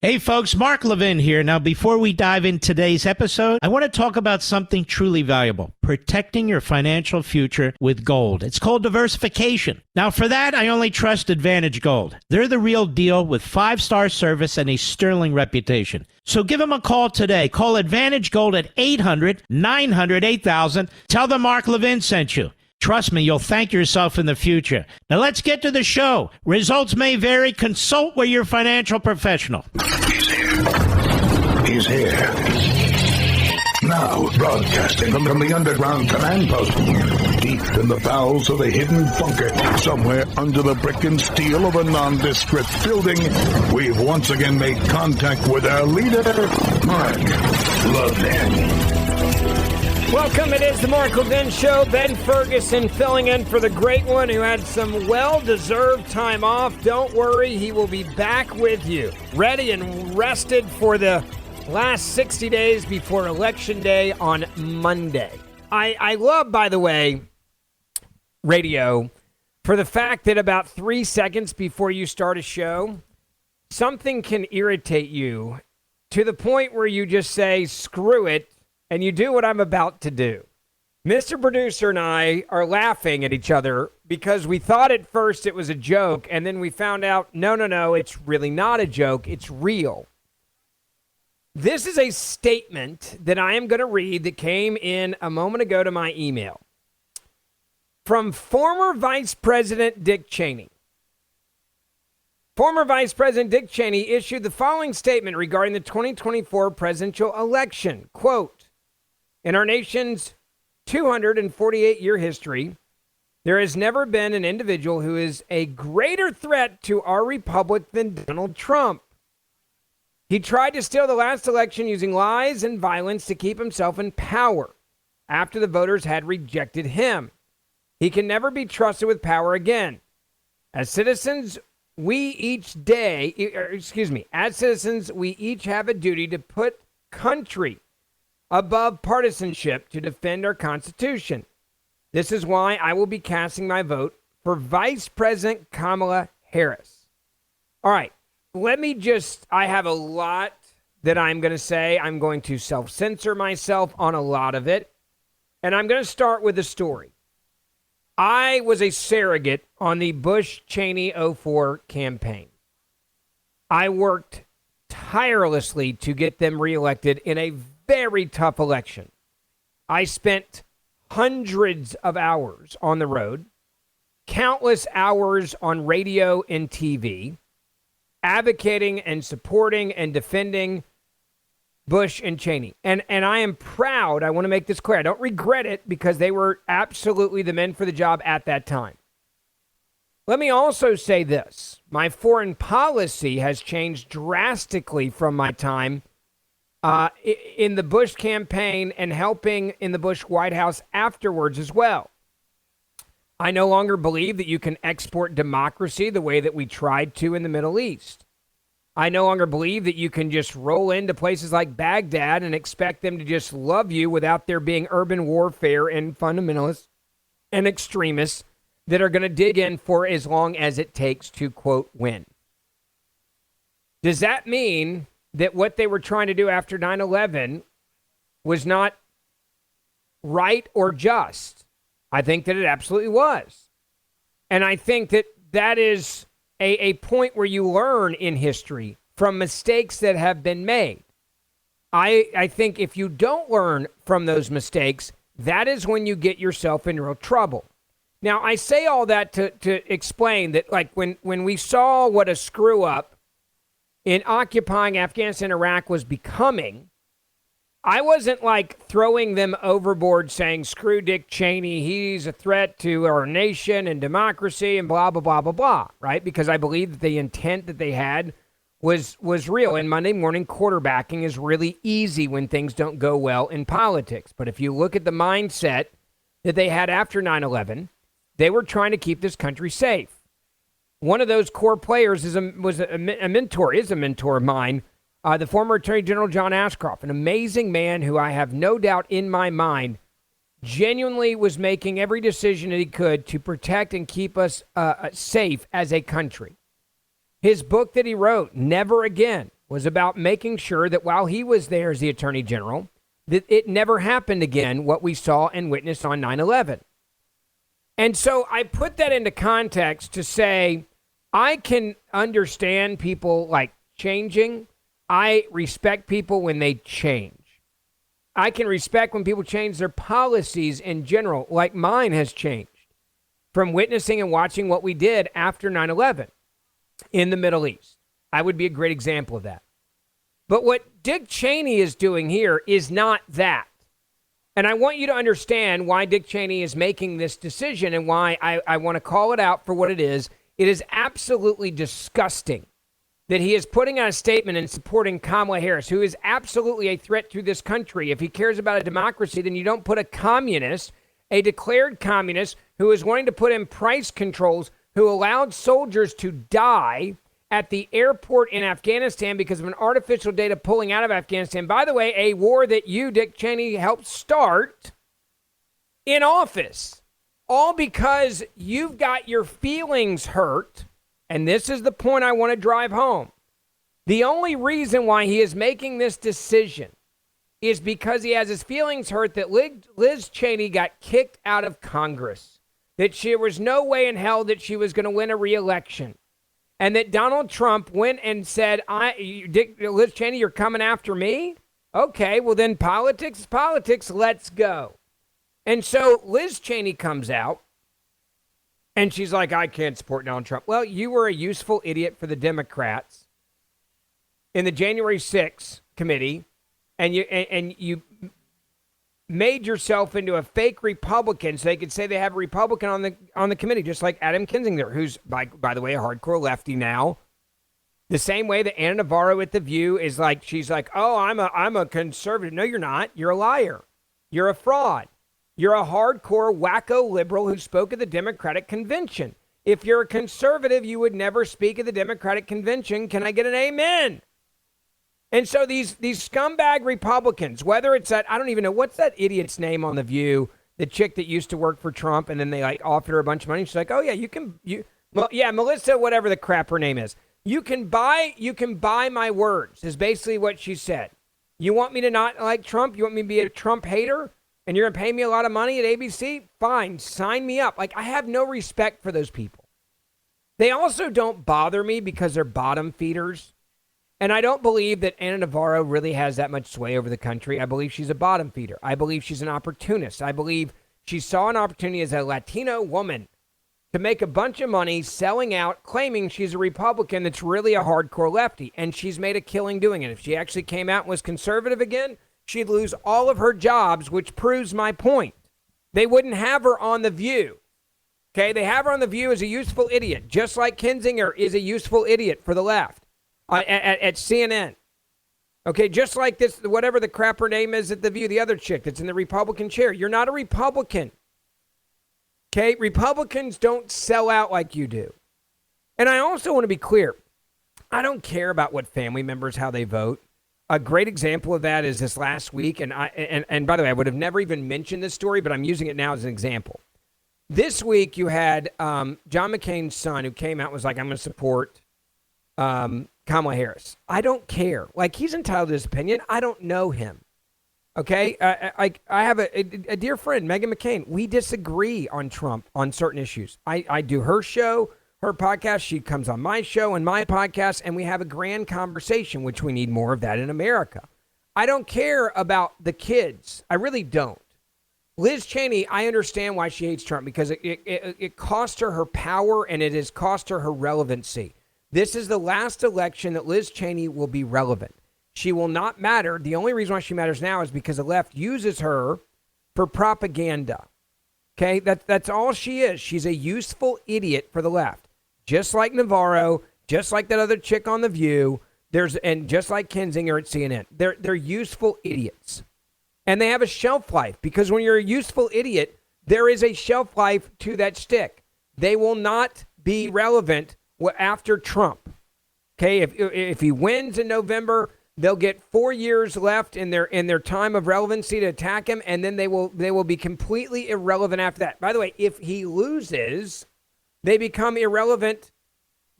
Hey folks, Mark Levin here. Now, before we dive in today's episode, I want to talk about something truly valuable, protecting your financial future with gold. It's called diversification. Now, for that, I only trust Advantage Gold. They're the real deal with 5-star service and a sterling reputation. So give them a call today. Call Advantage Gold at 800-900-8000. Tell them Mark Levin sent you. Trust me, you'll thank yourself in the future. Now let's get to the show. Results may vary. Consult with your financial professional. He's here. He's here. Now, broadcasting from the underground command post, deep in the bowels of a hidden bunker, somewhere under the brick and steel of a nondescript building, we've once again made contact with our leader, Mark Levin. Welcome, it is the Mark Levin Show. Ben Ferguson filling in for the great one who had some well-deserved time off. Don't worry, he will be back with you, ready and rested for the last 60 days before Election Day on Monday. I love, by the way, radio for the fact that about 3 seconds before you start a show, something can irritate you to the point where you just say, screw it, and you do what I'm about to do. Mr. Producer and I are laughing at each other because we thought at first it was a joke, and then we found out, no, it's really not a joke. It's real. This is a statement that I am going to read that came in a moment ago to my email from former Vice President Dick Cheney. Former Vice President Dick Cheney issued the following statement regarding the 2024 presidential election. Quote, in our nation's 248-year history, there has never been an individual who is a greater threat to our republic than Donald Trump. He tried to steal the last election using lies and violence to keep himself in power after the voters had rejected him. He can never be trusted with power again. As citizens, we each have a duty to put country above partisanship to defend our Constitution. This is why I will be casting my vote for Vice President Kamala Harris. All right, I have a lot that I'm going to say. I'm going to self-censor myself on a lot of it. And I'm going to start with a story. I was a surrogate on the Bush-Cheney 04 campaign. I worked tirelessly to get them reelected in a very tough election. I spent hundreds of hours on the road, countless hours on radio and TV, advocating and supporting and defending Bush and Cheney. And I am proud. I want to make this clear. I don't regret it because they were absolutely the men for the job at that time. Let me also say this. My foreign policy has changed drastically from my time in the Bush campaign and helping in the Bush White House afterwards as well. I no longer believe that you can export democracy the way that we tried to in the Middle East. I no longer believe that you can just roll into places like Baghdad and expect them to just love you without there being urban warfare and fundamentalists and extremists that are going to dig in for as long as it takes to, quote, win. Does that mean that what they were trying to do after 9/11 was not right or just? I think that it absolutely was. And I think that that is a point where you learn in history from mistakes that have been made. I think if you don't learn from those mistakes, that is when you get yourself in real trouble. Now, I say all that to explain that, like, when we saw what a screw up in occupying Afghanistan and Iraq was becoming, I wasn't like throwing them overboard saying, screw Dick Cheney, he's a threat to our nation and democracy and blah, blah, blah, blah, blah, right? Because I believe that the intent that they had was real. And Monday morning quarterbacking is really easy when things don't go well in politics. But if you look at the mindset that they had after 9/11, they were trying to keep this country safe. One of those core players is a mentor of mine, the former Attorney General John Ashcroft, an amazing man who I have no doubt in my mind genuinely was making every decision that he could to protect and keep us safe as a country. His book that he wrote, Never Again, was about making sure that while he was there as the attorney general, that it never happened again, what we saw and witnessed on 9/11. And so I put that into context to say, I can understand people like changing. I respect people when they change. I can respect when people change their policies in general, like mine has changed from witnessing and watching what we did after 9/11 in the Middle East. I would be a great example of that. But what Dick Cheney is doing here is not that. And I want you to understand why Dick Cheney is making this decision and why I want to call it out for what it is. It is absolutely disgusting that he is putting out a statement and supporting Kamala Harris, who is absolutely a threat to this country. If he cares about a democracy, then you don't put a communist, a declared communist, who is wanting to put in price controls, who allowed soldiers to die at the airport in Afghanistan because of an artificial data pulling out of Afghanistan. By the way, a war that you, Dick Cheney, helped start in office. All because you've got your feelings hurt. And this is the point I want to drive home. The only reason why he is making this decision is because he has his feelings hurt that Liz Cheney got kicked out of Congress, that there was no way in hell that she was going to win a re-election, and that Donald Trump went and said, Liz Cheney, you're coming after me? Okay, well then politics is politics. Let's go. And so Liz Cheney comes out, and she's like, I can't support Donald Trump. Well, you were a useful idiot for the Democrats in the January 6th committee, and you made yourself into a fake Republican so they could say they have a Republican on the committee, just like Adam Kinzinger, who's, by the way, a hardcore lefty now. The same way that Anna Navarro at The View is like, she's like, oh, I'm a conservative. No, you're not. You're a liar. You're a fraud. You're a hardcore wacko liberal who spoke at the Democratic Convention. If you're a conservative, you would never speak at the Democratic Convention. Can I get an amen? And so these scumbag Republicans, whether it's that, I don't even know, what's that idiot's name on The View, the chick that used to work for Trump, and then they like offered her a bunch of money. She's like, oh yeah, Melissa, whatever the crap her name is. You can buy my words, is basically what she said. You want me to not like Trump? You want me to be a Trump hater? And you're going to pay me a lot of money at ABC? Fine, sign me up. Like, I have no respect for those people. They also don't bother me because they're bottom feeders. And I don't believe that Anna Navarro really has that much sway over the country. I believe she's a bottom feeder. I believe she's an opportunist. I believe she saw an opportunity as a Latino woman to make a bunch of money selling out, claiming she's a Republican that's really a hardcore lefty. And she's made a killing doing it. If she actually came out and was conservative again, she'd lose all of her jobs, which proves my point. They wouldn't have her on The View. Okay, they have her on The View as a useful idiot, just like Kinzinger is a useful idiot for the left at CNN. Okay, just like this, whatever the crap her name is at The View, the other chick that's in the Republican chair. You're not a Republican. Okay, Republicans don't sell out like you do. And I also want to be clear. I don't care about what family members, how they vote. A great example of that is this last week, and by the way, I would have never even mentioned this story, but I'm using it now as an example. This week, you had John McCain's son who came out and was like, I'm going to support Kamala Harris. I don't care. Like, he's entitled to his opinion. I don't know him. Okay? I have a dear friend, Meghan McCain. We disagree on Trump on certain issues. I do her show, her podcast. She comes on my show and my podcast, and we have a grand conversation, which we need more of that in America. I don't care about the kids. I really don't. Liz Cheney, I understand why she hates Trump, because it cost her power, and it has cost her relevancy. This is the last election that Liz Cheney will be relevant. She will not matter. The only reason why she matters now is because the left uses her for propaganda. Okay, that's all she is. She's a useful idiot for the left. Just like Navarro, just like that other chick on The View, and just like Kinzinger at CNN. They're useful idiots. And they have a shelf life, because when you're a useful idiot, there is a shelf life to that stick. They will not be relevant after Trump. Okay, if he wins in November, they'll get 4 years left in their time of relevancy to attack him, and then they will be completely irrelevant after that. By the way, if he loses, they become irrelevant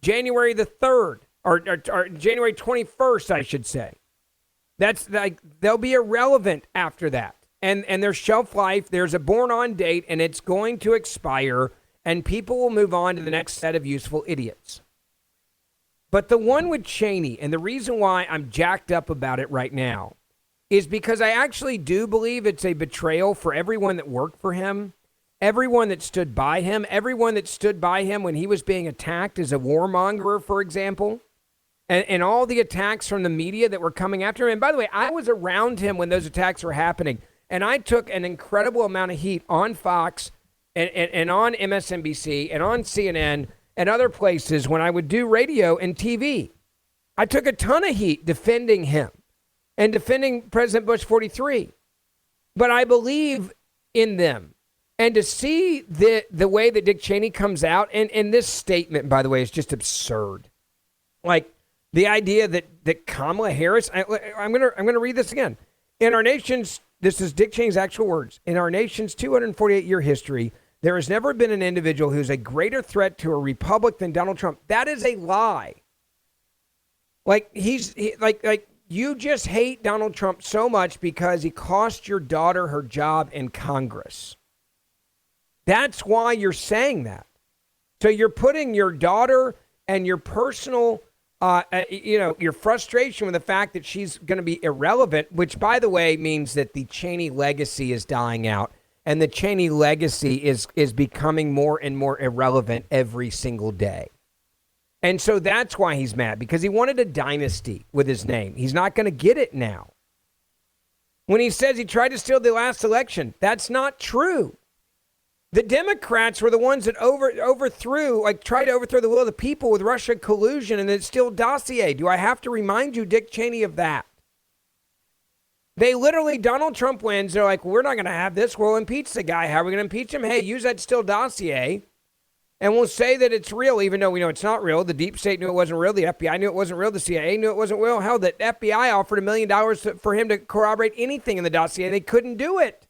January the 3rd or January 21st, I should say. That's like, they'll be irrelevant after that. And their shelf life, there's a born on date, and it's going to expire, and people will move on to the next set of useful idiots. But the one with Cheney, and the reason why I'm jacked up about it right now, is because I actually do believe it's a betrayal for everyone that worked for him, everyone that stood by him, everyone that stood by him when he was being attacked as a warmonger, for example, and all the attacks from the media that were coming after him. And by the way, I was around him when those attacks were happening, and I took an incredible amount of heat on Fox and on MSNBC and on CNN and other places when I would do radio and TV. I took a ton of heat defending him and defending President Bush 43. But I believe in them. And to see the way that Dick Cheney comes out, and this statement, by the way, is just absurd. Like the idea that Kamala Harris, I'm gonna read this again. In our nation's, this is Dick Cheney's actual words, in our nation's 248-year history, there has never been an individual who's a greater threat to a republic than Donald Trump. That is a lie. Like you just hate Donald Trump so much because he cost your daughter her job in Congress. That's why you're saying that. So you're putting your daughter and your personal, your frustration with the fact that she's going to be irrelevant, which, by the way, means that the Cheney legacy is dying out. And the Cheney legacy is becoming more and more irrelevant every single day. And so that's why he's mad, because he wanted a dynasty with his name. He's not going to get it now. When he says he tried to steal the last election, that's not true. The Democrats were the ones that tried to overthrow the will of the people with Russia collusion and the Steele dossier. Do I have to remind you, Dick Cheney, of that? They literally, Donald Trump wins. They're like, we're not going to have this. We'll impeach the guy. How are we going to impeach him? Hey, use that Steele dossier. And we'll say that it's real, even though we know it's not real. The deep state knew it wasn't real. The FBI knew it wasn't real. The CIA knew it wasn't real. Hell, the FBI offered $1 million for him to corroborate anything in the dossier. They couldn't do it.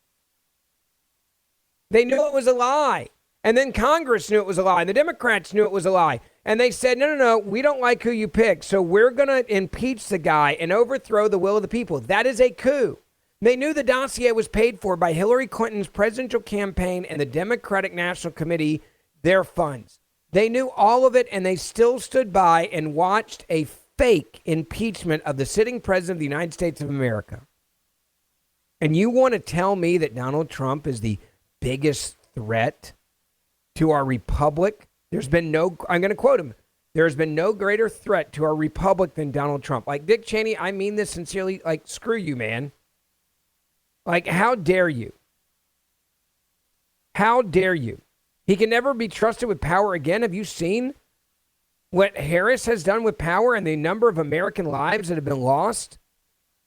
They knew it was a lie. And then Congress knew it was a lie. And the Democrats knew it was a lie. And they said, no, we don't like who you pick. So we're going to impeach the guy and overthrow the will of the people. That is a coup. They knew the dossier was paid for by Hillary Clinton's presidential campaign and the Democratic National Committee, their funds. They knew all of it, and they still stood by and watched a fake impeachment of the sitting president of the United States of America. And you want to tell me that Donald Trump is the biggest threat to our republic? There's been no, I'm going to quote him, there's been no greater threat to our republic than Donald Trump. Like, Dick Cheney, I mean this sincerely, like, screw you, man. Like, how dare you? How dare you? He can never be trusted with power again. Have you seen what Harris has done with power and the number of American lives that have been lost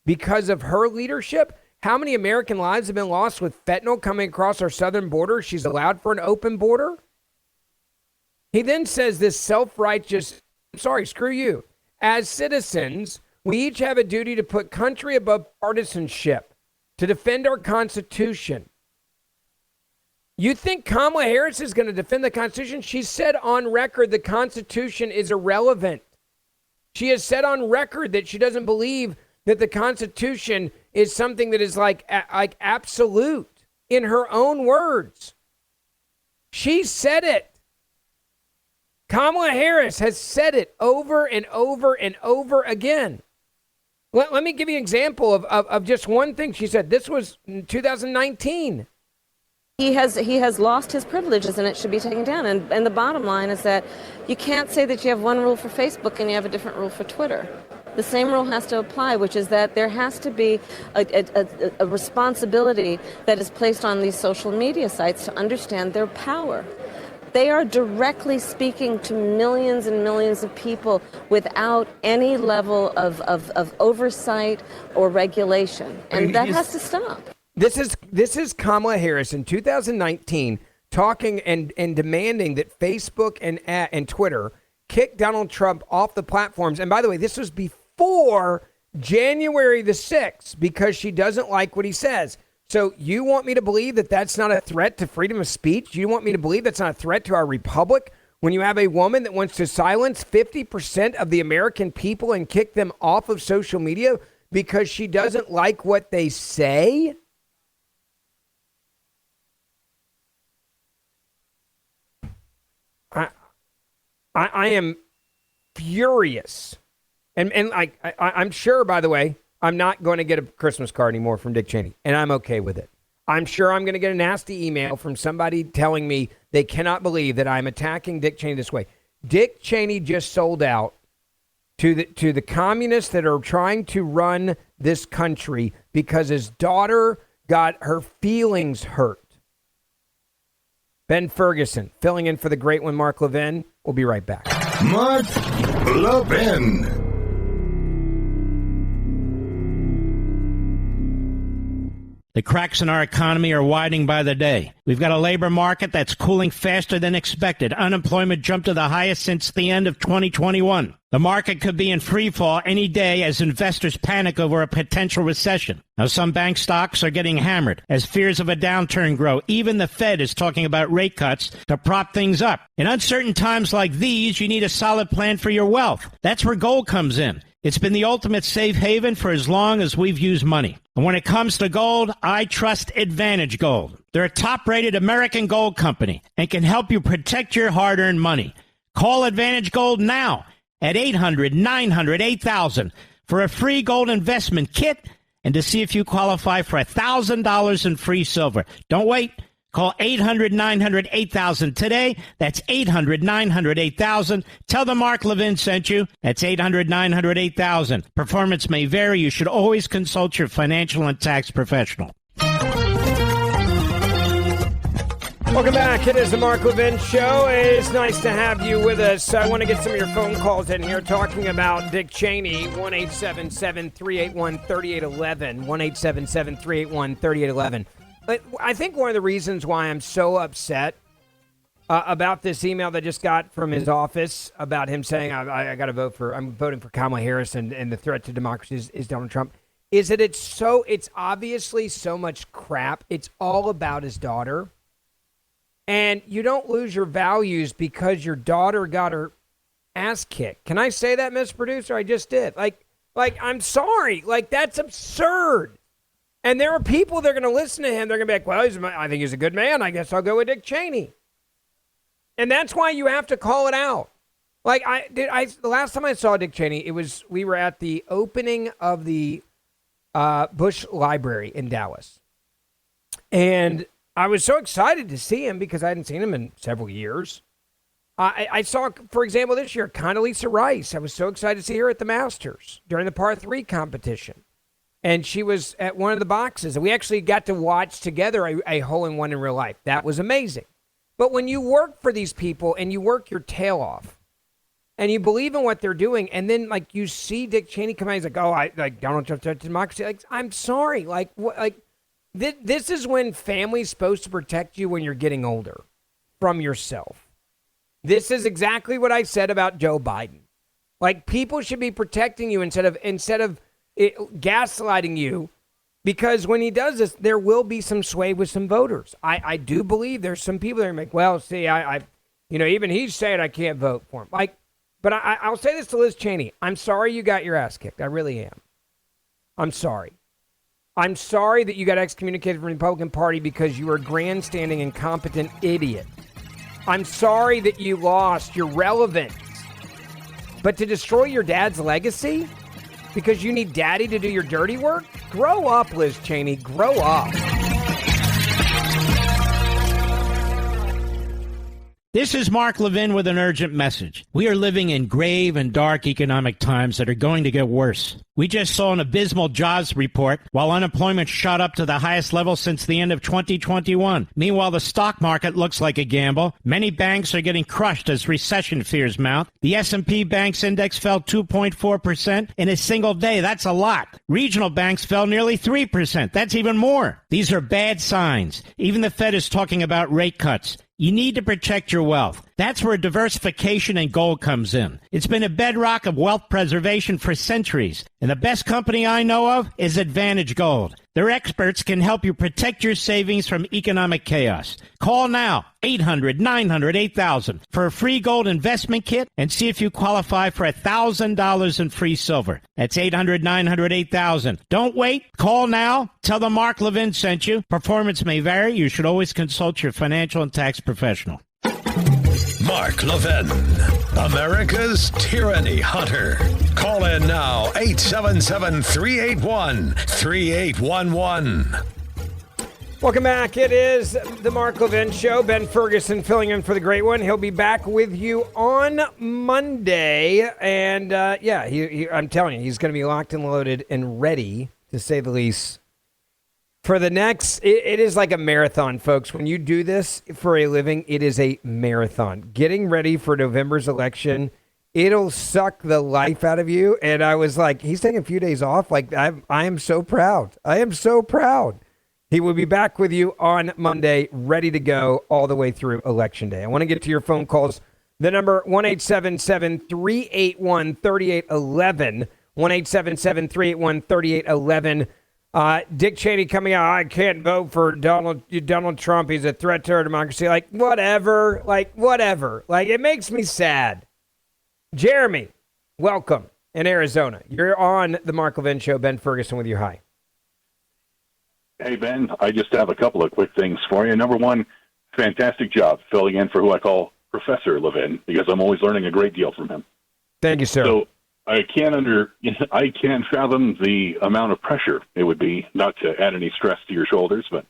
because of her leadership? How many American lives have been lost with fentanyl coming across our southern border? She's allowed for an open border. He then says this self-righteous, screw you. As citizens, we each have a duty to put country above partisanship, to defend our Constitution. You think Kamala Harris is going to defend the Constitution? She said on record the Constitution is irrelevant. She has said on record that she doesn't believe that the Constitution is something that is like absolute, in her own words. She said it. Kamala Harris has said it over and over and over again. Let me give you an example of just one thing she said. This was in 2019. He has lost his privileges, and it should be taken down. And the bottom line is that you can't say that you have one rule for Facebook and you have a different rule for Twitter. The same rule has to apply, which is that there has to be a responsibility that is placed on these social media sites to understand their power. They are directly speaking to millions and millions of people without any level of oversight or regulation. And that has to stop. This is Kamala Harris in 2019 talking and demanding that Facebook and Twitter kick Donald Trump off the platforms. And by the way, this was before January the 6th because she doesn't like what he says. So you want me to believe that that's not a threat to freedom of speech? You want me to believe that's not a threat to our republic When you have a woman that wants to silence 50% of the American people and kick them off of social media because she doesn't like what they say? I am furious. And I'm sure, by the way, I'm not going to get a Christmas card anymore from Dick Cheney, and I'm okay with it. I'm sure I'm going to get a nasty email from somebody telling me they cannot believe that I'm attacking Dick Cheney this way. Dick Cheney just sold out to the communists that are trying to run this country because his daughter got her feelings hurt. Ben Ferguson, filling in for the great one, Mark Levin. We'll be right back. Mark Levin. The cracks in our economy are widening by the day. We've got a labor market that's cooling faster than expected. Unemployment jumped to the highest since the end of 2021. The market could be in free fall any day as investors panic over a potential recession. Now, some bank stocks are getting hammered as fears of a downturn grow. Even the Fed is talking about rate cuts to prop things up. In uncertain times like these, you need a solid plan for your wealth. That's where gold comes in. It's been the ultimate safe haven for as long as we've used money. And when it comes to gold, I trust Advantage Gold. They're a top-rated American gold company and can help you protect your hard-earned money. Call Advantage Gold now at 800-900-8000 for a free gold investment kit and to see if you qualify for $1,000 in free silver. Don't wait. Call 800-900-8000 today. That's 800-900-8000. Tell them Mark Levin sent you. That's 800-900-8000. Performance may vary. You should always consult your financial and tax professional. Welcome back. It is the Mark Levin Show. It's nice to have you with us. I want to get some of your phone calls in here talking about Dick Cheney. 1-877-381-3811. 1-877-381-3811. But I think one of the reasons why I'm so upset about this email that I just got from his office about him saying I got to vote for, I'm voting for Kamala Harris and the threat to democracy is Donald Trump, is that it's obviously so much crap. It's all about his daughter. And you don't lose your values because your daughter got her ass kicked. Can I say that, Mr. Producer? I just did. Like I'm sorry. Like, that's absurd. And there are people that are going to listen to him. They're going to be like, well, I think he's a good man. I guess I'll go with Dick Cheney. And that's why you have to call it out. Like, the last time I saw Dick Cheney, we were at the opening of the Bush Library in Dallas. And I was so excited to see him because I hadn't seen him in several years. I saw, for example, this year, Condoleezza Rice. I was so excited to see her at the Masters during the par 3 competition. And she was at one of the boxes. And we actually got to watch together a hole-in-one in real life. That was amazing. But when you work for these people and you work your tail off and you believe in what they're doing, and then, like, you see Dick Cheney come out, he's like, oh, Donald Trump threat to democracy. Like, I'm sorry. Like, what? Like, this is when family's supposed to protect you when you're getting older from yourself. This is exactly what I said about Joe Biden. Like, people should be protecting you instead of gaslighting you, because when he does this, there will be some sway with some voters. I do believe there's some people that are like, well, see, even he's saying I can't vote for him. Like, but I'll say this to Liz Cheney. I'm sorry you got your ass kicked. I really am. I'm sorry. I'm sorry that you got excommunicated from the Republican Party because you were a grandstanding, incompetent idiot. I'm sorry that you lost your relevance. But to destroy your dad's legacy because you need daddy to do your dirty work? Grow up, Liz Cheney. Grow up. This is Mark Levin with an urgent message. We are living in grave and dark economic times that are going to get worse. We just saw an abysmal jobs report while unemployment shot up to the highest level since the end of 2021. Meanwhile, the stock market looks like a gamble. Many banks are getting crushed as recession fears mount. The S&P Banks Index fell 2.4% in a single day. That's a lot. Regional banks fell nearly 3%. That's even more. These are bad signs. Even the Fed is talking about rate cuts. You need to protect your wealth. That's where diversification and gold comes in. It's been a bedrock of wealth preservation for centuries. And the best company I know of is Advantage Gold. Their experts can help you protect your savings from economic chaos. Call now, 800-900-8000 for a free gold investment kit and see if you qualify for $1,000 in free silver. That's 800-900-8000. Don't wait. Call now. Tell them Mark Levin sent you. Performance may vary. You should always consult your financial and tax professional. Mark Levin, America's tyranny hunter. Call in now, 877-381-3811. Welcome back. It is the Mark Levin Show. Ben Ferguson filling in for the great one. He'll be back with you on Monday. And, I'm telling you, he's going to be locked and loaded and ready, to say the least, for the next. It is like a marathon, folks. When you do this for a living, it is a marathon. Getting ready for November's election, it'll suck the life out of you. And I was like, he's taking a few days off. Like, I am so proud. I am so proud. He will be back with you on Monday, ready to go all the way through Election Day. I want to get to your phone calls. The number, 1-877-381-3811. 1-877-381-3811. Dick Cheney coming out, I can't vote for Donald Trump. He's a threat to our democracy. Like, whatever. Like, it makes me sad. Jeremy, welcome in Arizona. You're on the Mark Levin Show. Ben Ferguson with you. Hi. Hey, Ben, I just have a couple of quick things for you. Number one, fantastic job filling in for who I call Professor Levin, because I'm always learning a great deal from him. Thank you, sir. So I can't fathom the amount of pressure it would be, not to add any stress to your shoulders, but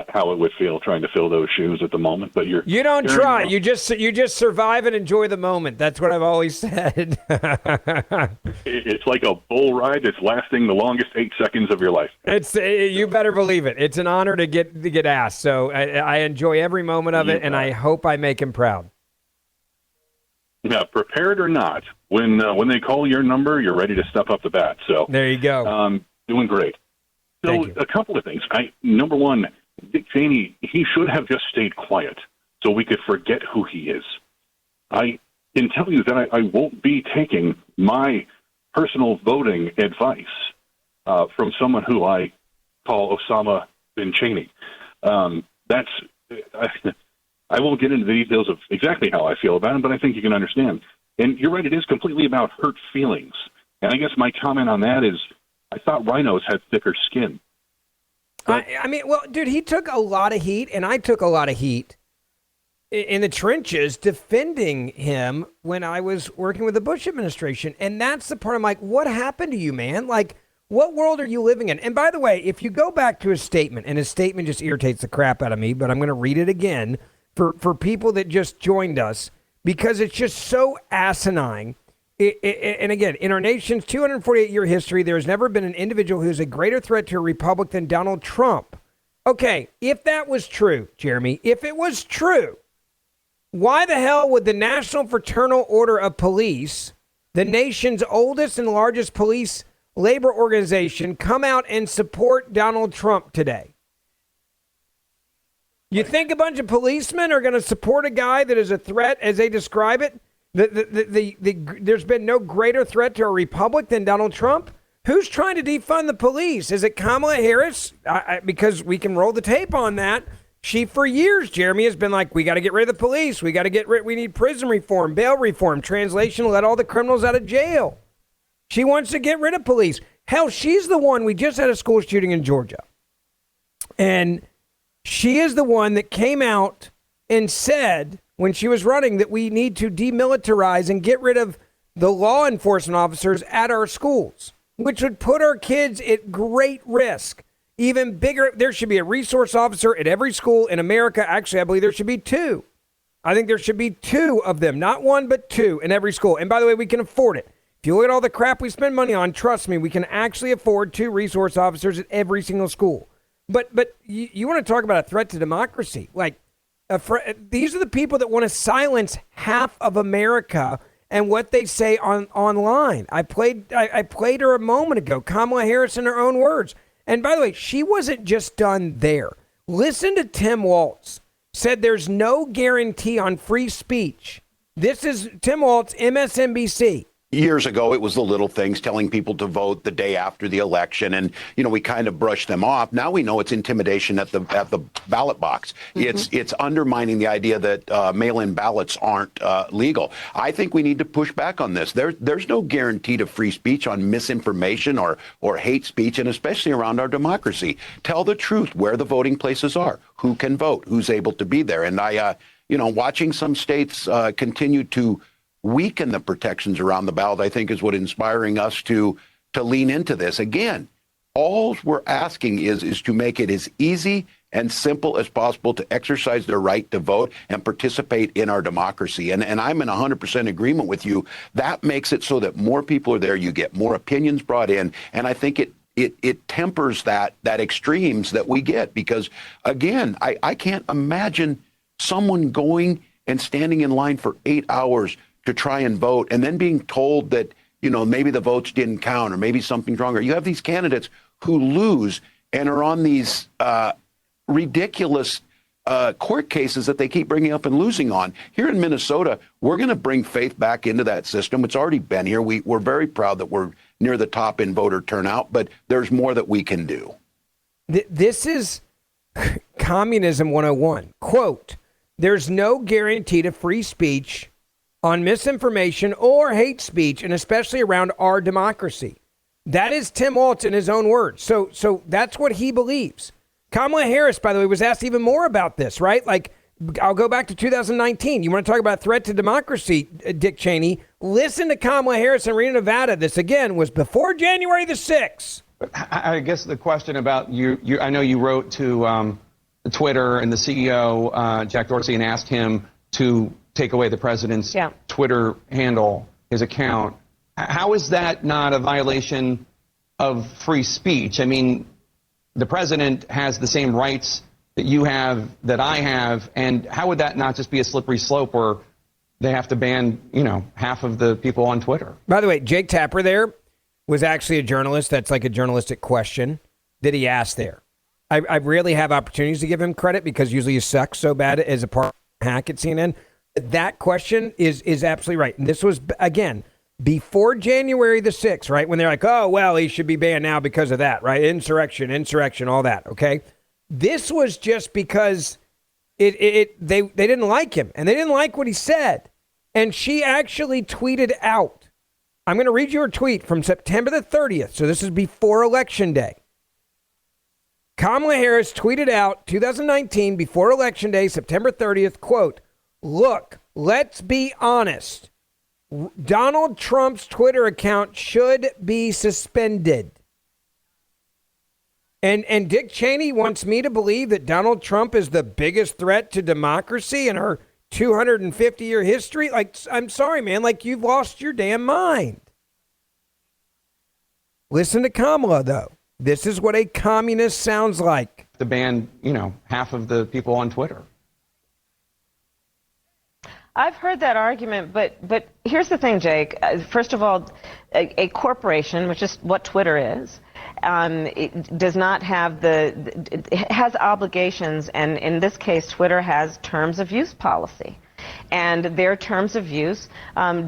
how it would feel trying to fill those shoes at the moment. But you don't try. You just survive and enjoy the moment. That's what I've always said. It's like a bull ride that's lasting the longest 8 seconds of your life. You better believe it. It's an honor to get asked. So I enjoy every moment of it, and I hope I make him proud. Yeah, prepared or not, when they call your number, you're ready to step up the bat. So there you go. Doing great. So a couple of things. Number one, Dick Cheney, he should have just stayed quiet so we could forget who he is. I can tell you that I won't be taking my personal voting advice from someone who I call Osama bin Cheney. I won't get into the details of exactly how I feel about him, but I think you can understand. And you're right, it is completely about hurt feelings. And I guess my comment on that is I thought rhinos had thicker skin. Dude, he took a lot of heat, and I took a lot of heat in the trenches defending him when I was working with the Bush administration. And that's the part I'm like, what happened to you, man? Like, what world are you living in? And by the way, if you go back to his statement, and his statement just irritates the crap out of me, but I'm going to read it again for people that just joined us, because it's just so asinine. And again, in our nation's 248-year history, there has never been an individual who is a greater threat to a republic than Donald Trump. Okay, if that was true, Jeremy, if it was true, why the hell would the National Fraternal Order of Police, the nation's oldest and largest police labor organization, come out and support Donald Trump today? You think a bunch of policemen are going to support a guy that is a threat, as they describe it? There's been no greater threat to a republic than Donald Trump. Who's trying to defund the police? Is it Kamala Harris? Because we can roll the tape on that. She, for years, Jeremy, has been like, we got to get rid of the police. We need prison reform, bail reform, translation, let all the criminals out of jail. She wants to get rid of police. Hell, she's the one. We just had a school shooting in Georgia. And she is the one that came out and said, when she was running, that we need to demilitarize and get rid of the law enforcement officers at our schools, which would put our kids at great risk. Even bigger, there should be a resource officer at every school in America. Actually, I believe there should be two. I think there should be two of them, not one, but two in every school. And by the way, we can afford it. If you look at all the crap we spend money on, trust me, we can actually afford two resource officers at every single school. But you want to talk about a threat to democracy? Like, these are the people that want to silence half of America and what they say online. I played her a moment ago, Kamala Harris in her own words. And by the way, she wasn't just done there. Listen to Tim Walz. Said there's no guarantee on free speech. This is Tim Walz, MSNBC. Years ago, it was the little things, telling people to vote the day after the election, and we kind of brushed them off. Now we know it's intimidation at the ballot box. It's undermining the idea that mail-in ballots aren't legal. I think we need to push back on this. There's no guarantee to free speech on misinformation or hate speech, and especially around our democracy. Tell the truth where the voting places are, who can vote, who's able to be there, and watching some states continue to weaken the protections around the ballot, I think, is what inspiring us to lean into this. Again, all we're asking is to make it as easy and simple as possible to exercise their right to vote and participate in our democracy. And I'm in 100% agreement with you. That makes it so that more people are there. You get more opinions brought in. And I think it tempers that extremes that we get. Because, again, I can't imagine someone going and standing in line for 8 hours to try and vote, and then being told that, maybe the votes didn't count or maybe something's wrong. Or you have these candidates who lose and are on these ridiculous court cases that they keep bringing up and losing on. Here in Minnesota, we're going to bring faith back into that system. It's already been here. We're very proud that we're near the top in voter turnout, but there's more that we can do. This is Communism 101. Quote, "There's no guarantee to free speech on misinformation or hate speech, and especially around our democracy." That is Tim Walz in his own words. So that's what he believes. Kamala Harris, by the way, was asked even more about this, right? Like, I'll go back to 2019. You want to talk about threat to democracy, Dick Cheney? Listen to Kamala Harris in Reno, Nevada. This, again, was before January the 6th. I guess the question about you I know you wrote to Twitter and the CEO, Jack Dorsey, and asked him to take away the president's Twitter handle, his account. How is that not a violation of free speech? I mean, the president has the same rights that you have, that I have, and how would that not just be a slippery slope where they have to ban, half of the people on Twitter? By the way, Jake Tapper there was actually a journalist. That's like a journalistic question that he asked there. I rarely have opportunities to give him credit because usually he sucks so bad as a part hack at CNN. That question is absolutely right. And this was, again, before January the 6th, right? When they're like, oh, well, he should be banned now because of that, right? Insurrection, all that, okay? This was just because they didn't like him, and they didn't like what he said. And she actually tweeted out, I'm going to read you her tweet from September the 30th, so this is before Election Day. Kamala Harris tweeted out 2019 before Election Day, September 30th, quote, "Look, let's be honest. Donald Trump's Twitter account should be suspended." And Dick Cheney wants me to believe that Donald Trump is the biggest threat to democracy in our 250-year history. Like, I'm sorry, man. Like, you've lost your damn mind. Listen to Kamala, though. This is what a communist sounds like. To ban, half of the people on Twitter. I've heard that argument, but here's the thing, Jake. First of all, a corporation, which is what Twitter is, it does not have it has obligations, and in this case, Twitter has terms of use policy. And their terms of use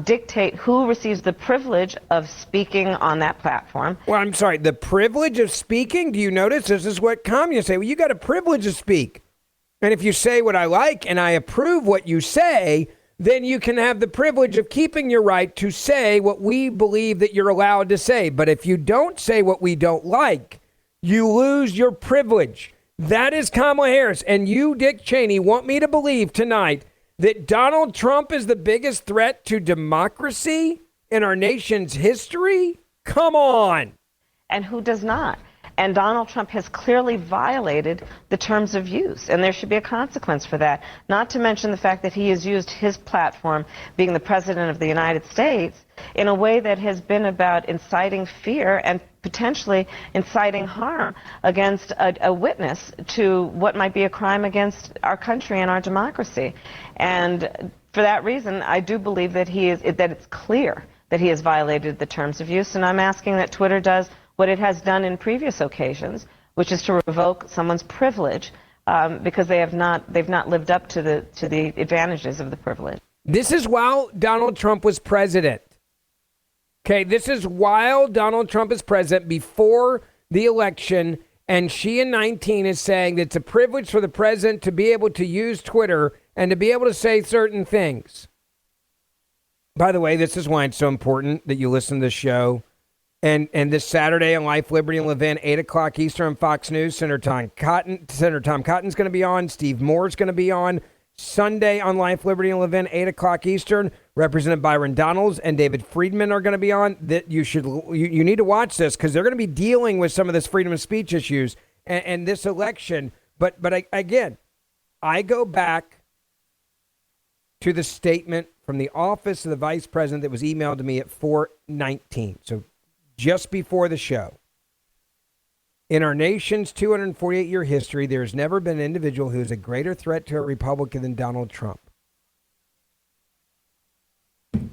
dictate who receives the privilege of speaking on that platform. Well, I'm sorry, the privilege of speaking? Do you notice this is what communists say? Well, you got a privilege to speak. And if you say what I like and I approve what you say, then you can have the privilege of keeping your right to say what we believe that you're allowed to say. But if you don't say what we don't like, you lose your privilege. That is Kamala Harris. And you, Dick Cheney, want me to believe tonight that Donald Trump is the biggest threat to democracy in our nation's history? Come on. And who does not? And Donald Trump has clearly violated the terms of use, and there should be a consequence for that. Not to mention the fact that he has used his platform, being the president of the United States, in a way that has been about inciting fear and potentially inciting harm against a witness to what might be a crime against our country and our democracy. And for that reason, I do believe that it's clear that he has violated the terms of use, and I'm asking that Twitter does what it has done in previous occasions, which is to revoke someone's privilege because they've not lived up to the advantages of the privilege. This is while Donald Trump was president. Okay, this is while Donald Trump is president before the election, and she in 19 is saying that it's a privilege for the president to be able to use Twitter and to be able to say certain things. By the way, this is why it's so important that you listen to this show. And this Saturday on Life, Liberty, and Levin, 8 o'clock Eastern on Fox News, Senator Tom Cotton's going to be on. Steve Moore's going to be on. Sunday on Life, Liberty, and Levin, 8 o'clock Eastern, Representative Byron Donalds and David Friedman are going to be on. That you need to watch this because they're going to be dealing with some of this freedom of speech issues and this election. But again, I go back to the statement from the office of the vice president that was emailed to me at 4:19. So just before the show. In our nation's 248-year history, there has never been an individual who is a greater threat to a Republican than Donald Trump.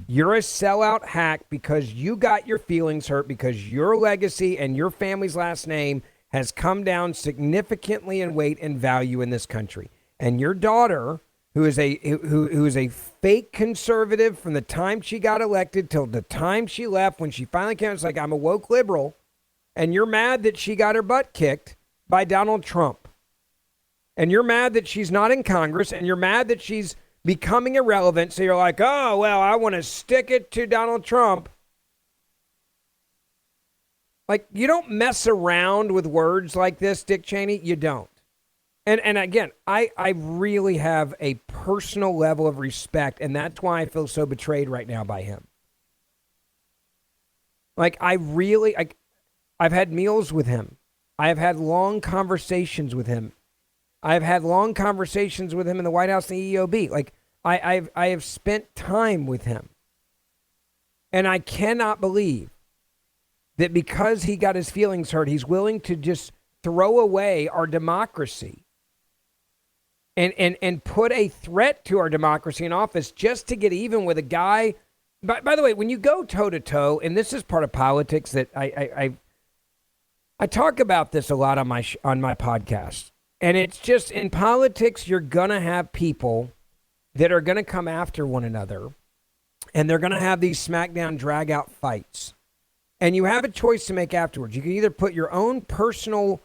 You're a sellout hack because you got your feelings hurt because your legacy and your family's last name has come down significantly in weight and value in this country. And your daughter, who is a fake conservative from the time she got elected till the time she left, when she finally came, it's like, I'm a woke liberal. And you're mad that she got her butt kicked by Donald Trump. And you're mad that she's not in Congress. And you're mad that she's becoming irrelevant. So you're like, oh, well, I want to stick it to Donald Trump. Like, you don't mess around with words like this, Dick Cheney. You don't. And again, I really have a personal level of respect. And that's why I feel so betrayed right now by him. Like, I've had meals with him. I have had long conversations with him. I've had long conversations with him in the White House and the EOB. Like, I have spent time with him. And I cannot believe that because he got his feelings hurt, he's willing to just throw away our democracy and put a threat to our democracy in office just to get even with a guy. By the way, when you go toe-to-toe, and this is part of politics that I talk about this a lot on my podcast, and it's just in politics, you're going to have people that are going to come after one another, and they're going to have these smackdown, drag-out fights. And you have a choice to make afterwards. You can either put your own personal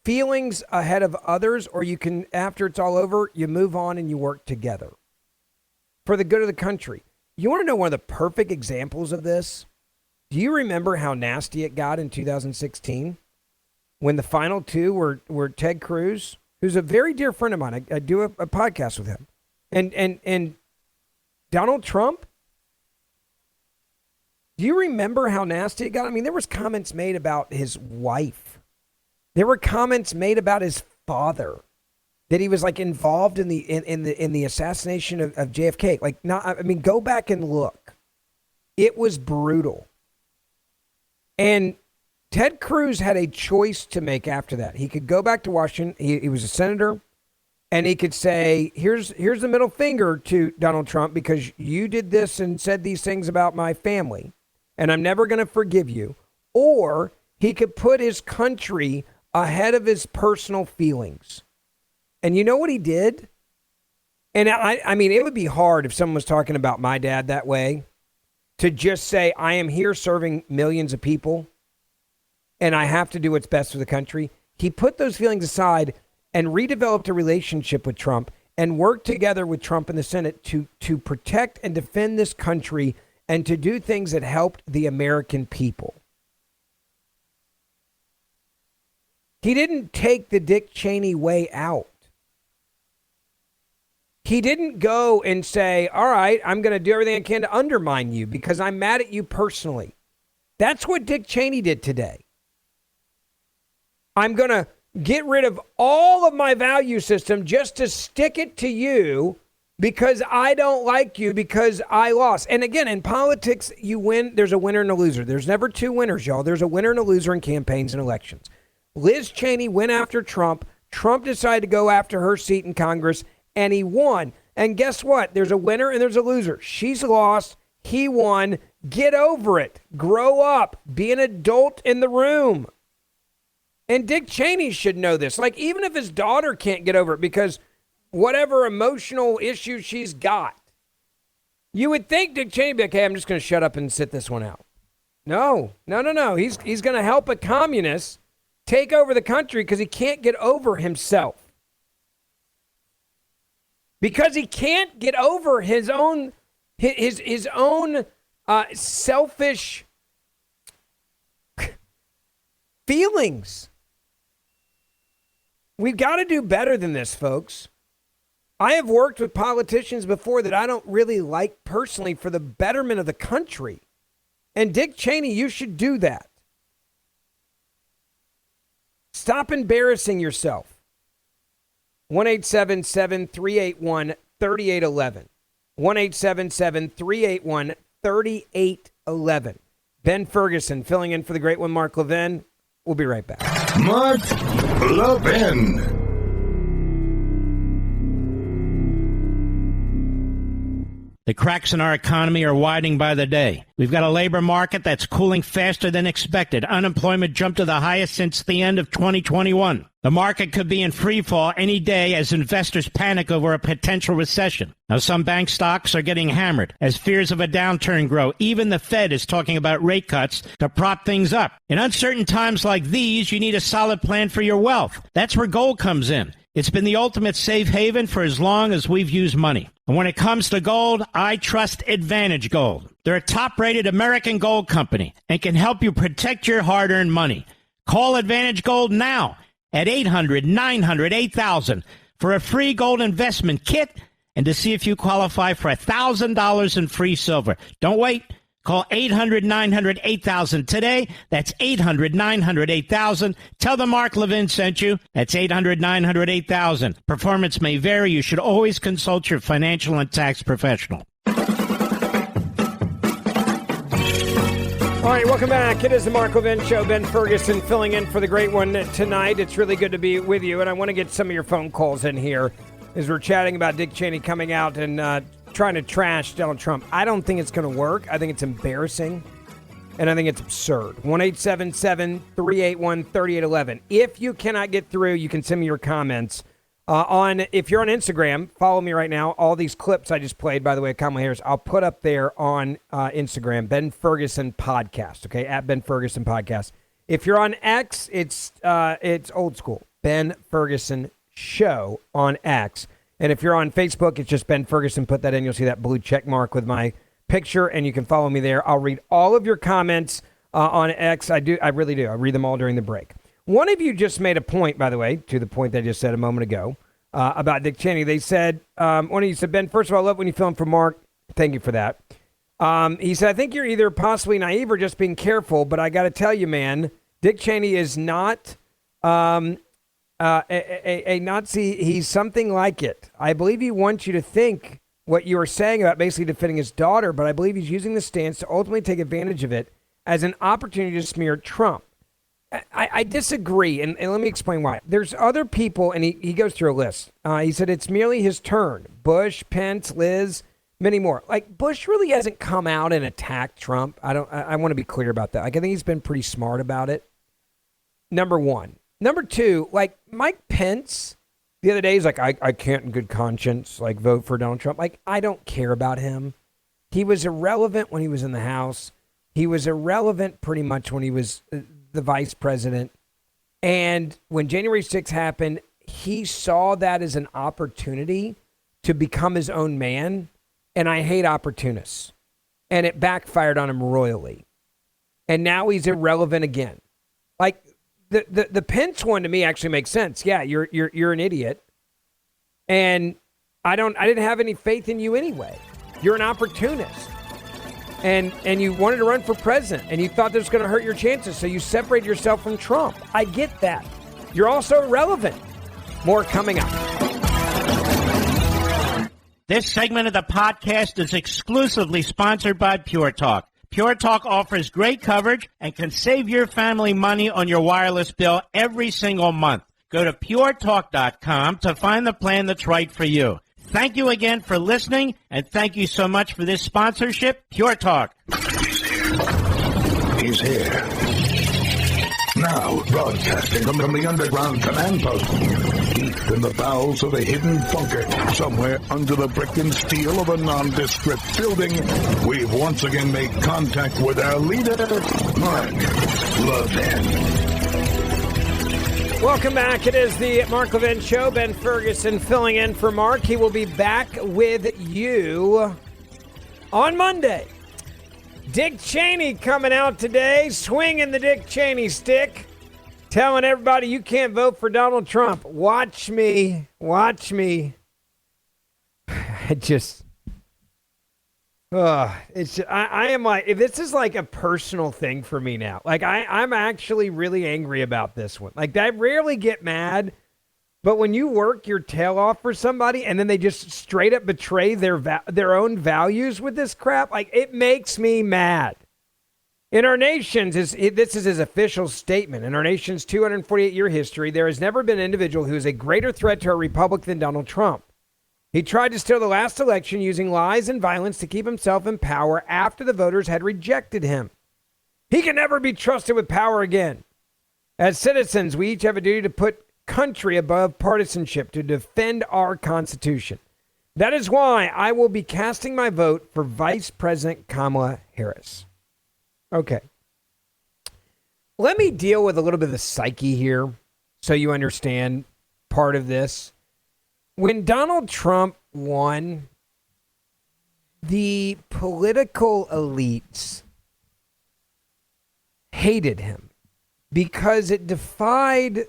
feelings ahead of others, or you can, after it's all over, you move on and you work together for the good of the country. You want to know one of the perfect examples of this? Do you remember how nasty it got in 2016 when the final two were Ted Cruz, who's a very dear friend of mine. I do a podcast with him, and Donald Trump? Do you remember how nasty it got? I mean, there was comments made about his wife. There were comments made about his father, that he was like involved in the assassination of JFK. Like, not, I mean, go back and look. It was brutal. And Ted Cruz had a choice to make after that. He could go back to Washington. He was a senator, and he could say, here's the middle finger to Donald Trump because you did this and said these things about my family, and I'm never going to forgive you. Or he could put his country ahead of his personal feelings. And you know what he did? And I mean, it would be hard if someone was talking about my dad that way to just say, I am here serving millions of people and I have to do what's best for the country. He put those feelings aside and redeveloped a relationship with Trump and worked together with Trump in the Senate to protect and defend this country and to do things that helped the American people. He didn't take the Dick Cheney way out. He didn't go and say, all right, I'm going to do everything I can to undermine you because I'm mad at you personally. That's what Dick Cheney did today. I'm going to get rid of all of my value system just to stick it to you because I don't like you because I lost. And again, in politics, you win. There's a winner and a loser. There's never two winners, y'all. There's a winner and a loser in campaigns and elections. Liz Cheney went after Trump. Trump decided to go after her seat in Congress, and he won. And guess what? There's a winner and there's a loser. She's lost. He won. Get over it. Grow up. Be an adult in the room. And Dick Cheney should know this. Like, even if his daughter can't get over it because whatever emotional issue she's got, You would think Dick Cheney would be like, hey, I'm just going to shut up and sit this one out. No. He's going to help a communist take over the country because he can't get over himself. Because he can't get over his own selfish feelings. We've got to do better than this, folks. I have worked with politicians before that I don't really like personally for the betterment of the country. And Dick Cheney, you should do that. Stop embarrassing yourself. 1-877-381-3811. 1-877-381-3811. Ben Ferguson filling in for the great one, Mark Levin. We'll be right back. Mark Levin. The cracks in our economy are widening by the day. We've got a labor market that's cooling faster than expected. Unemployment jumped to the highest since the end of 2021. The market could be in free fall any day as investors panic over a potential recession. Now, some bank stocks are getting hammered as fears of a downturn grow. Even the Fed is talking about rate cuts to prop things up. In uncertain times like these, you need a solid plan for your wealth. That's where gold comes in. It's been the ultimate safe haven for as long as we've used money. And when it comes to gold, I trust Advantage Gold. They're a top-rated American gold company and can help you protect your hard-earned money. Call Advantage Gold now at 800-900-8000 for a free gold investment kit and to see if you qualify for $1,000 in free silver. Don't wait. Call 800-900-8000 today. That's 800-900-8000. Tell them Mark Levin sent you. That's 800-900-8000. Performance may vary. You should always consult your financial and tax professional. All right, welcome back. It is the Mark Levin Show. Ben Ferguson filling in for the great one tonight. It's really good to be with you, and I want to get some of your phone calls in here as we're chatting about Dick Cheney coming out and trying to trash Donald Trump. I don't think it's going to work. I think it's embarrassing, and I think it's absurd. 1-877-381-3811. If you cannot get through, you can send me your comments. If you're on Instagram, follow me right now. All these clips I just played, by the way, Kamala Harris, I'll put up there on Instagram, Ben Ferguson Podcast, okay, at Ben Ferguson Podcast. If you're on X, it's old school, Ben Ferguson Show on X. And if you're on Facebook, it's just Ben Ferguson. Put that in. You'll see that blue check mark with my picture, and you can follow me there. I'll read all of your comments on X. I really do. I read them all during the break. One of you just made a point, by the way, to the point that I just said a moment ago about Dick Cheney. They said, one of you said, Ben, first of all, I love when you fill in for Mark. Thank you for that. He said, I think you're either possibly naive or just being careful, but I got to tell you, man, Dick Cheney is not a Nazi. He's something like it. I believe he wants you to think what you were saying about basically defending his daughter, but I believe he's using the stance to ultimately take advantage of it as an opportunity to smear Trump. I disagree, and let me explain why. There's other people, and he goes through a list. He said it's merely his turn. Bush, Pence, Liz, many more. Like, Bush really hasn't come out and attacked Trump. I want to be clear about that. Like, I think he's been pretty smart about it. Number one. Number two, like Mike Pence, the other day, he's like, I can't in good conscience, like, vote for Donald Trump. Like, I don't care about him. He was irrelevant when he was in the House. He was irrelevant pretty much when he was the vice president. And when January 6th happened, he saw that as an opportunity to become his own man. And I hate opportunists. And it backfired on him royally. And now he's irrelevant again. Like, the Pence one to me actually makes sense. Yeah, you're an idiot. And I didn't have any faith in you anyway. You're an opportunist. And you wanted to run for president, and you thought this was going to hurt your chances, so you separated yourself from Trump. I get that. You're also irrelevant. More coming up. This segment of the podcast is exclusively sponsored by Pure Talk. Pure Talk offers great coverage and can save your family money on your wireless bill every single month. Go to puretalk.com to find the plan that's right for you. Thank you again for listening, and thank you so much for this sponsorship, Pure Talk. He's here. Now, broadcasting from the underground command post, Deep in the bowels of a hidden bunker, somewhere under the brick and steel of a nondescript building, we've once again made contact with our leader, Mark Levin. Welcome back. It is the Mark Levin Show. Ben Ferguson filling in for Mark. He will be back with you on Monday. Dick Cheney coming out today, swinging the Dick Cheney stick, telling everybody you can't vote for Donald Trump. Watch me. Watch me. I am like, this is like a personal thing for me now. Like I'm actually really angry about this one. Like I rarely get mad, but when you work your tail off for somebody and then they just straight up betray their own values with this crap, like it makes me mad. In our nation's, this is his official statement. In our nation's 248-year history, there has never been an individual who is a greater threat to our republic than Donald Trump. He tried to steal the last election using lies and violence to keep himself in power after the voters had rejected him. He can never be trusted with power again. As citizens, we each have a duty to put country above partisanship, to defend our Constitution. That is why I will be casting my vote for Vice President Kamala Harris. Okay. Let me deal with a little bit of the psyche here so you understand part of this. When Donald Trump won, the political elites hated him because it defied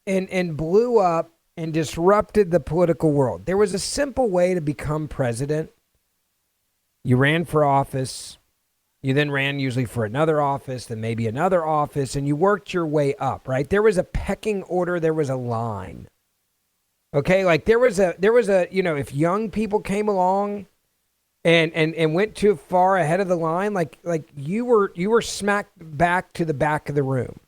and blew up and disrupted the political world. There was a simple way to become president. You ran for office. You then ran usually for another office, then maybe another office, and you worked your way up, right? There was a pecking order. There was a line. Okay, like there was a, if young people came along and went too far ahead of the line, like you were smacked back to the back of the room.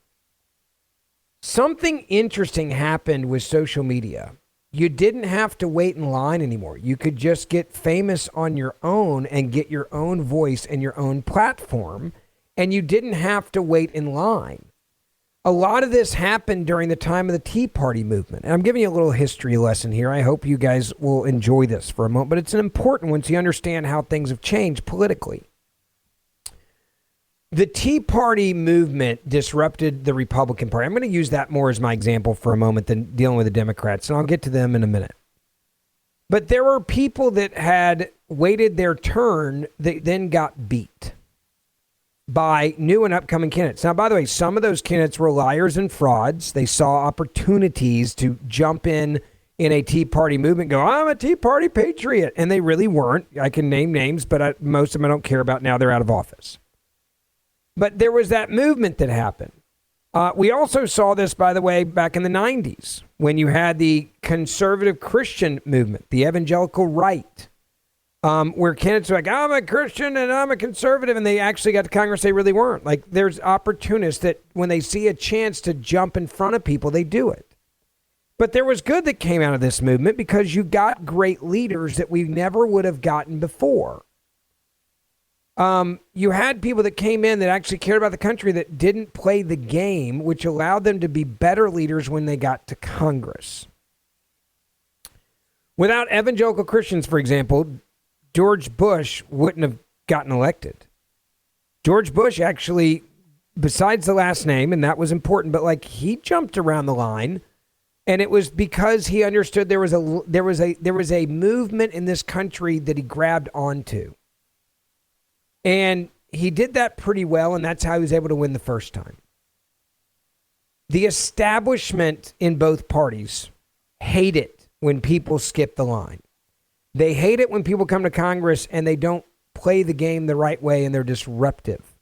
Something interesting happened with social media. You didn't have to wait in line anymore. You could just get famous on your own and get your own voice and your own platform, and you didn't have to wait in line. A lot of this happened during the time of the Tea Party movement. And I'm giving you a little history lesson here. I hope you guys will enjoy this for a moment, but it's an important one so you understand how things have changed politically. The Tea Party movement disrupted the Republican Party. I'm going to use that more as my example for a moment than dealing with the Democrats, and I'll get to them in a minute. But there were people that had waited their turn that then got beat by new and upcoming candidates. Now, by the way, some of those candidates were liars and frauds. They saw opportunities to jump in a Tea Party movement, go, I'm a Tea Party patriot. And they really weren't. I can name names, but most of them I don't care about now. They're out of office. But there was that movement that happened. We also saw this, by the way, back in the 90s when you had the conservative Christian movement, the evangelical right. Where candidates are like, I'm a Christian and I'm a conservative, and they actually got to Congress, they really weren't. Like, there's opportunists that when they see a chance to jump in front of people, they do it. But there was good that came out of this movement because you got great leaders that we never would have gotten before. You had people that came in that actually cared about the country that didn't play the game, which allowed them to be better leaders when they got to Congress. Without evangelical Christians, for example, George Bush wouldn't have gotten elected. George Bush actually, besides the last name, and that was important, but like he jumped around the line, and it was because he understood there was a movement in this country that he grabbed onto. And he did that pretty well, and that's how he was able to win the first time. The establishment in both parties hate it when people skip the line. They hate it when people come to Congress and they don't play the game the right way and they're disruptive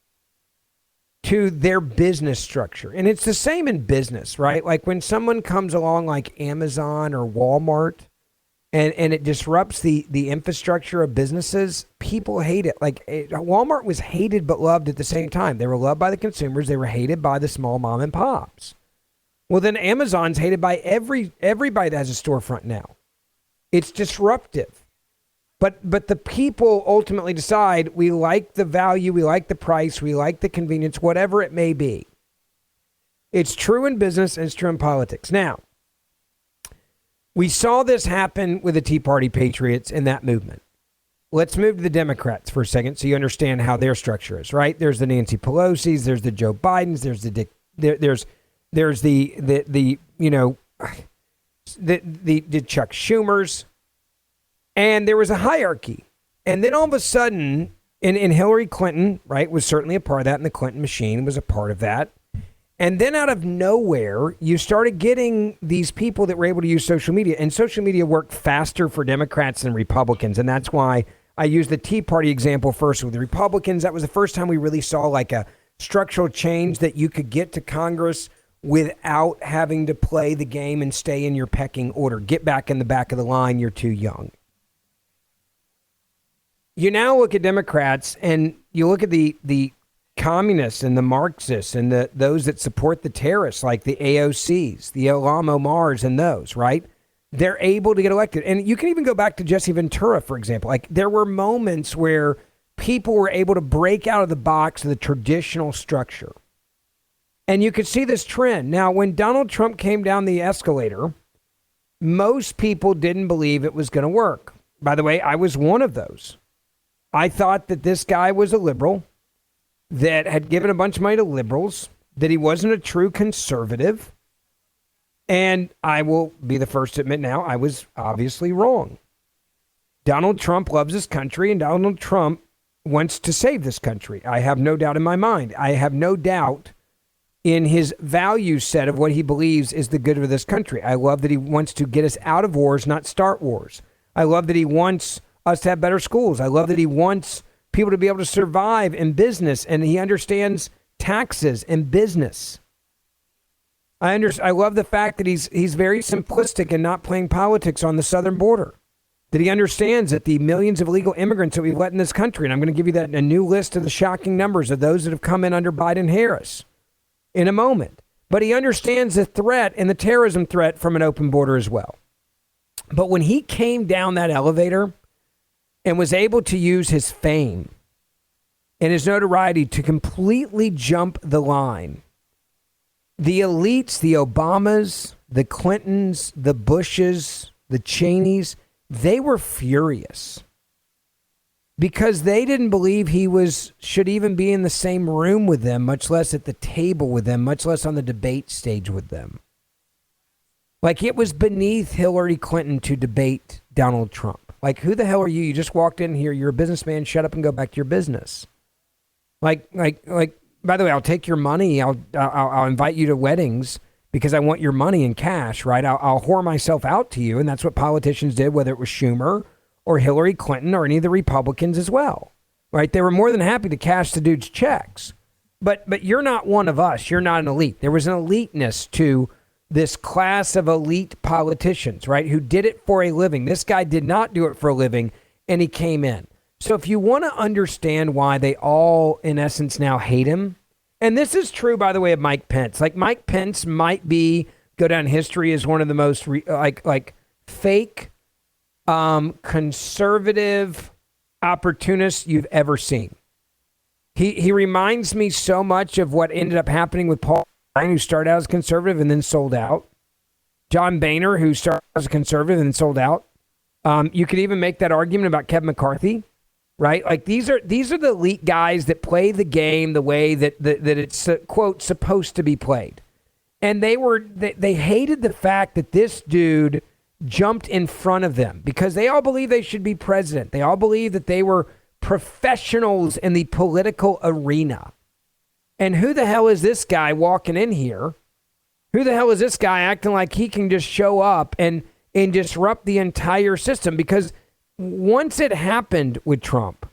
to their business structure. And it's the same in business, right? Like when someone comes along like Amazon or Walmart and it disrupts the infrastructure of businesses, people hate it. Like Walmart was hated but loved at the same time. They were loved by the consumers. They were hated by the small mom and pops. Well, then Amazon's hated by everybody that has a storefront now. It's disruptive. But the people ultimately decide we like the value, we like the price, we like the convenience, whatever it may be. It's true in business and it's true in politics. Now, We saw this happen with the Tea Party patriots and that movement. Let's move to the Democrats for a second so you understand how their structure is, right? There's the Nancy Pelosi's, there's the Joe Bidens, there's the Chuck Schumers, and there was a hierarchy. And then all of a sudden, and Hillary Clinton, right, was certainly a part of that, and the Clinton machine was a part of that. And then out of nowhere, you started getting these people that were able to use social media. And social media worked faster for Democrats than Republicans. And that's why I used the Tea Party example first with the Republicans. That was the first time we really saw like a structural change that you could get to Congress without having to play the game and stay in your pecking order. Get back in the back of the line. You're too young. You now look at Democrats and you look at the communists and the Marxists and those that support the terrorists like the AOCs, the Ilham Omars and those, right? They're able to get elected. And you can even go back to Jesse Ventura, for example. Like there were moments where people were able to break out of the box of the traditional structure. And you could see this trend. Now, when Donald Trump came down the escalator, most people didn't believe it was going to work. By the way, I was one of those. I thought that this guy was a liberal that had given a bunch of money to liberals, that he wasn't a true conservative. And I will be the first to admit now, I was obviously wrong. Donald Trump loves this country, and Donald Trump wants to save this country. I have no doubt in my mind. I have no doubt in his value set of what he believes is the good of this country. I love that he wants to get us out of wars, not start wars. I love that he wants us to have better schools. I love that he wants people to be able to survive in business, and he understands taxes and business. I love the fact that he's very simplistic and not playing politics on the southern border. That he understands that the millions of illegal immigrants that we've let in this country, and I'm going to give you a new list of the shocking numbers of those that have come in under Biden Harris in a moment. But he understands the threat and the terrorism threat from an open border as well. But when he came down that elevator and was able to use his fame and his notoriety to completely jump the line, the elites, the Obamas, the Clintons, the Bushes, the Cheneys, they were furious because they didn't believe he should even be in the same room with them, much less at the table with them, much less on the debate stage with them. Like it was beneath Hillary Clinton to debate Donald Trump. Like, who the hell are you? You just walked in here. You're a businessman. Shut up and go back to your business. Like. By the way, I'll take your money. I'll invite you to weddings because I want your money in cash, right? I'll whore myself out to you, and that's what politicians did, whether it was Schumer or Hillary Clinton or any of the Republicans as well, right? They were more than happy to cash the dude's checks. But you're not one of us. You're not an elite. There was an eliteness to this class of elite politicians, right, who did it for a living. This guy did not do it for a living, and he came in. So if you want to understand why they all, in essence, now hate him, and this is true, by the way, of Mike Pence. Like, Mike Pence might go down in history as one of the most, fake, conservative opportunists you've ever seen. He reminds me so much of what ended up happening with Paul Ryan, who started out as conservative and then sold out. John Boehner, who started as a conservative and then sold out. You could even make that argument about Kevin McCarthy, right? Like these are the elite guys that play the game the way that it's quote supposed to be played. And they hated the fact that this dude jumped in front of them because they all believe they should be president. They all believe that they were professionals in the political arena. And who the hell is this guy walking in here? Who the hell is this guy acting like he can just show up and disrupt the entire system? Because once it happened with Trump,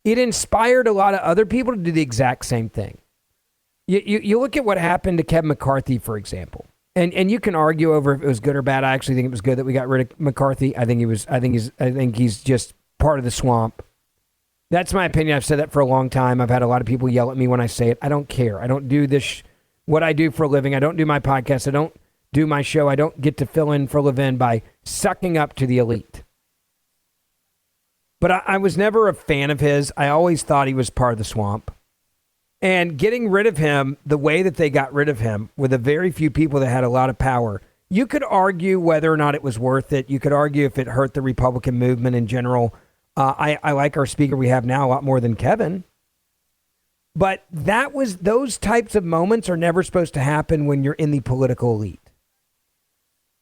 it inspired a lot of other people to do the exact same thing. You look at what happened to Kevin McCarthy, for example, and you can argue over if it was good or bad. I actually think it was good that we got rid of McCarthy. I think he's just part of the swamp. That's my opinion. I've said that for a long time. I've had a lot of people yell at me when I say it. I don't care. I don't do this, what I do for a living. I don't do my podcast. I don't do my show. I don't get to fill in for Levin by sucking up to the elite. But I was never a fan of his. I always thought he was part of the swamp. And getting rid of him the way that they got rid of him with a very few people that had a lot of power You could argue whether or not it was worth it. You could argue if it hurt the Republican movement in general. I like our speaker we have now a lot more than Kevin. But those types of moments are never supposed to happen when you're in the political elite.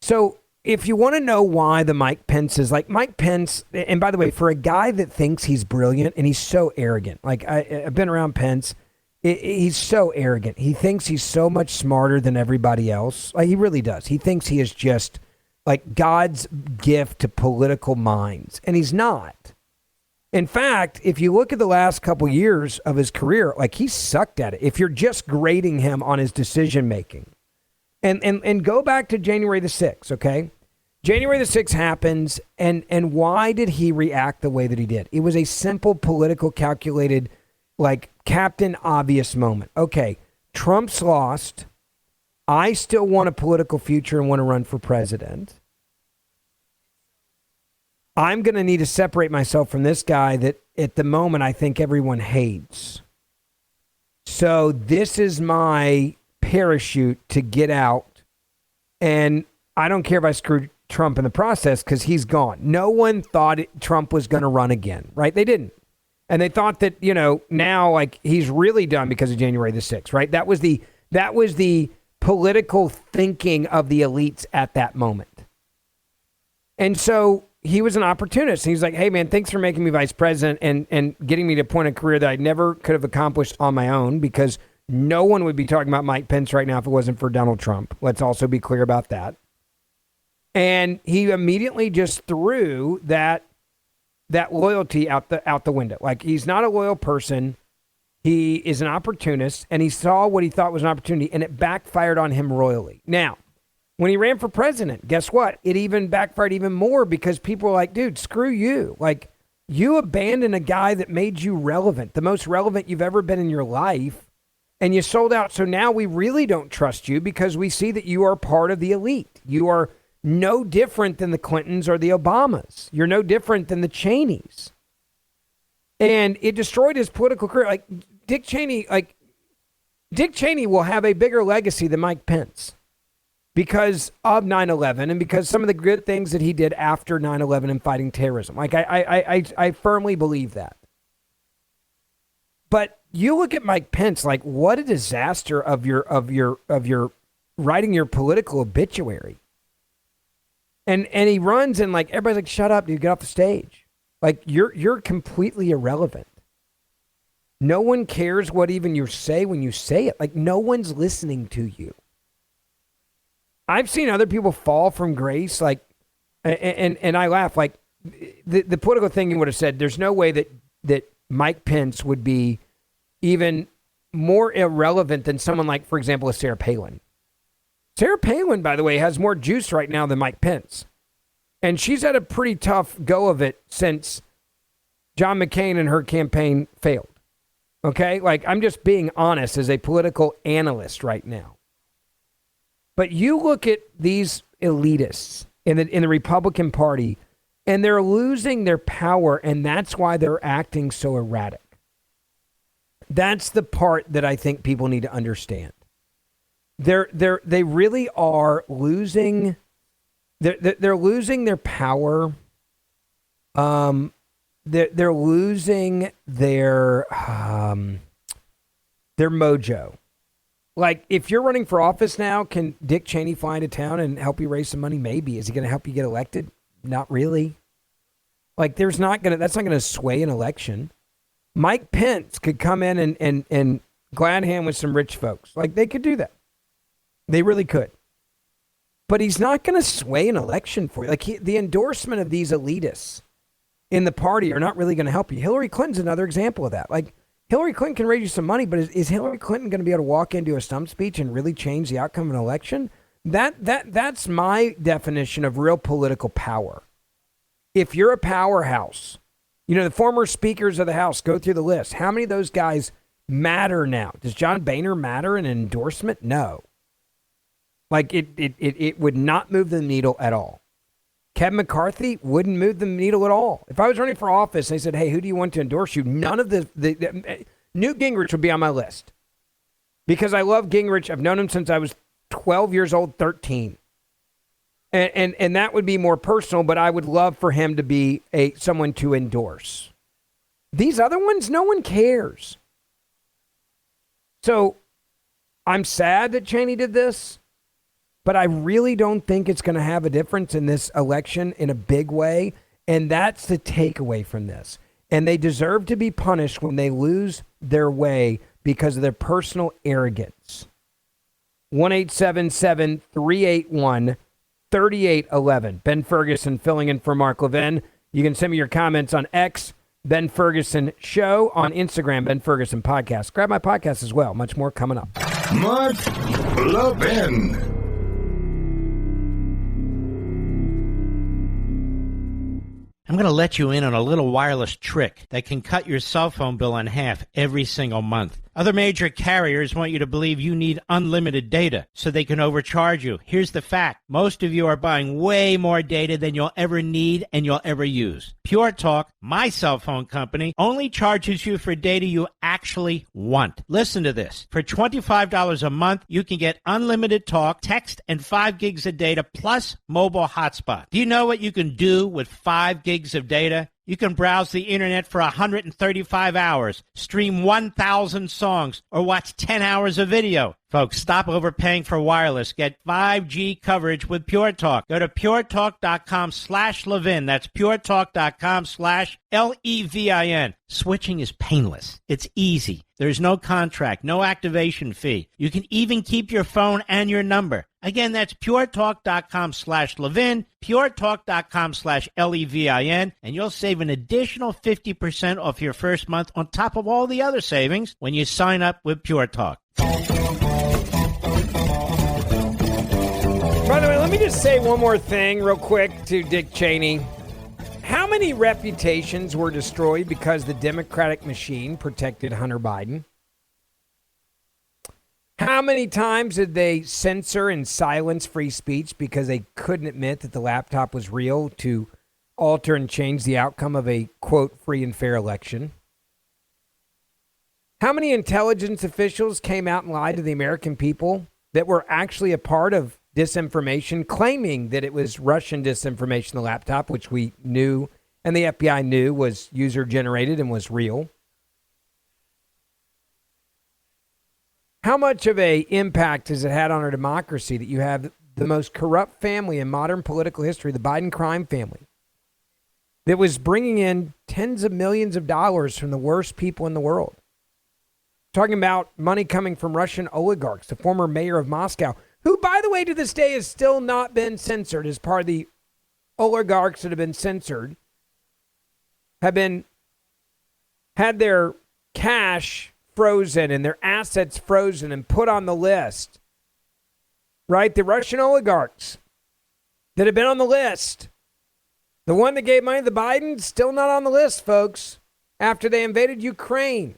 So if you want to know why the Mike Pence is like Mike Pence, and by the way, for a guy that thinks he's brilliant and he's so arrogant, like I've been around Pence, he's so arrogant. He thinks he's so much smarter than everybody else. Like he really does. He thinks he is just like God's gift to political minds, and he's not. In fact, if you look at the last couple years of his career, like he sucked at it. If you're just grading him on his decision making, and go back to January the 6th, okay? January the 6th happens, and why did he react the way that he did? It was a simple political calculated, like Captain Obvious moment. Okay, Trump's lost. I still want a political future and want to run for president. I'm going to need to separate myself from this guy that at the moment I think everyone hates. So this is my parachute to get out. And I don't care if I screw Trump in the process because he's gone. No one thought Trump was going to run again, right? They didn't. And they thought that, now like he's really done because of January the 6th, right? That was the political thinking of the elites at that moment. And so he was an opportunist. He's like, hey, man, thanks for making me vice president and getting me to a point in career that I never could have accomplished on my own because no one would be talking about Mike Pence right now if it wasn't for Donald Trump. Let's also be clear about that. And he immediately just threw that loyalty out the window. Like he's not a loyal person. He is an opportunist, and he saw what he thought was an opportunity, and it backfired on him royally. Now, when he ran for president, guess what? It even backfired even more because people were like, dude, screw you. Like, you abandoned a guy that made you relevant, the most relevant you've ever been in your life, and you sold out. So now we really don't trust you because we see that you are part of the elite. You are no different than the Clintons or the Obamas. You're no different than the Cheneys. And it destroyed his political career. Like, Dick Cheney will have a bigger legacy than Mike Pence. Because of 9/11 and because some of the good things that he did after 9/11 and fighting terrorism. Like I firmly believe that. But you look at Mike Pence, like what a disaster of your writing your political obituary. And he runs and like everybody's like, shut up, dude, get off the stage. Like you're completely irrelevant. No one cares what even you say when you say it. Like no one's listening to you. I've seen other people fall from grace, like, and I laugh, like, the political thing you would have said, there's no way that Mike Pence would be even more irrelevant than someone like, for example, a Sarah Palin. Sarah Palin, by the way, has more juice right now than Mike Pence. And she's had a pretty tough go of it since John McCain and her campaign failed. Okay? Like, I'm just being honest as a political analyst right now. But you look at these elitists in the Republican Party, and they're losing their power, and that's why they're acting so erratic. That's the part that I think people need to understand. They really are losing. They're losing their power. They're losing their mojo. Like, if you're running for office now, can Dick Cheney fly into town and help you raise some money? Maybe. Is he going to help you get elected? Not really. Like, that's not going to sway an election. Mike Pence could come in and glad hand with some rich folks. Like, they could do that. They really could. But he's not going to sway an election for you. Like, the endorsement of these elitists in the party are not really going to help you. Hillary Clinton's another example of that. Like, Hillary Clinton can raise you some money, but is Hillary Clinton going to be able to walk into a stump speech and really change the outcome of an election? That's my definition of real political power. If you're a powerhouse, the former speakers of the House, go through the list. How many of those guys matter now? Does John Boehner matter in an endorsement? No. Like, it would not move the needle at all. Kevin McCarthy wouldn't move the needle at all. If I was running for office and they said, hey, who do you want to endorse you? None of the Newt Gingrich would be on my list. Because I love Gingrich. I've known him since I was 12 years old, 13. And that would be more personal, but I would love for him to be someone to endorse. These other ones, no one cares. So I'm sad that Cheney did this, but I really don't think it's going to have a difference in this election in a big way. And that's the takeaway from this. And they deserve to be punished when they lose their way because of their personal arrogance. 1-877-381-3811. Ben Ferguson filling in for Mark Levin. You can send me your comments on X, Ben Ferguson Show, on Instagram, Ben Ferguson Podcast. Grab my podcast as well. Much more coming up. Mark Levin. I'm going to let you in on a little wireless trick that can cut your cell phone bill in half every single month. Other major carriers want you to believe you need unlimited data so they can overcharge you. Here's the fact. Most of you are buying way more data than you'll ever need and you'll ever use. Pure Talk, my cell phone company, only charges you for data you actually want. Listen to this. For $25 a month, you can get unlimited talk, text, and 5 gigs of data plus mobile hotspot. Do you know what you can do with 5 gigs of data? You can browse the internet for 135 hours, stream 1,000 songs, or watch 10 hours of video. Folks, stop overpaying for wireless. Get 5G coverage with Pure Talk. Go to puretalk.com/Levin. That's puretalk.com/Levin. Switching is painless. It's easy. There's no contract, no activation fee. You can even keep your phone and your number. Again, that's puretalk.com/Levin, puretalk.com/Levin, and you'll save an additional 50% off your first month on top of all the other savings when you sign up with Pure Talk. By the way, let me just say one more thing real quick to Dick Cheney. How many reputations were destroyed because the Democratic machine protected Hunter Biden? How many times did they censor and silence free speech because they couldn't admit that the laptop was real to alter and change the outcome of a, quote, free and fair election? How many intelligence officials came out and lied to the American people that were actually a part of disinformation, claiming that it was Russian disinformation, the laptop, which we knew and the FBI knew was user-generated and was real? How much of an impact has it had on our democracy that you have the most corrupt family in modern political history, the Biden crime family, that was bringing in tens of millions of dollars from the worst people in the world? Talking about money coming from Russian oligarchs, the former mayor of Moscow, who, by the way, to this day has still not been censored as part of the oligarchs that have been censored, have had their cash frozen and their assets frozen and put on the list. Right? The Russian oligarchs that have been on the list. The one that gave money to the Bidens, still not on the list, folks, after they invaded Ukraine.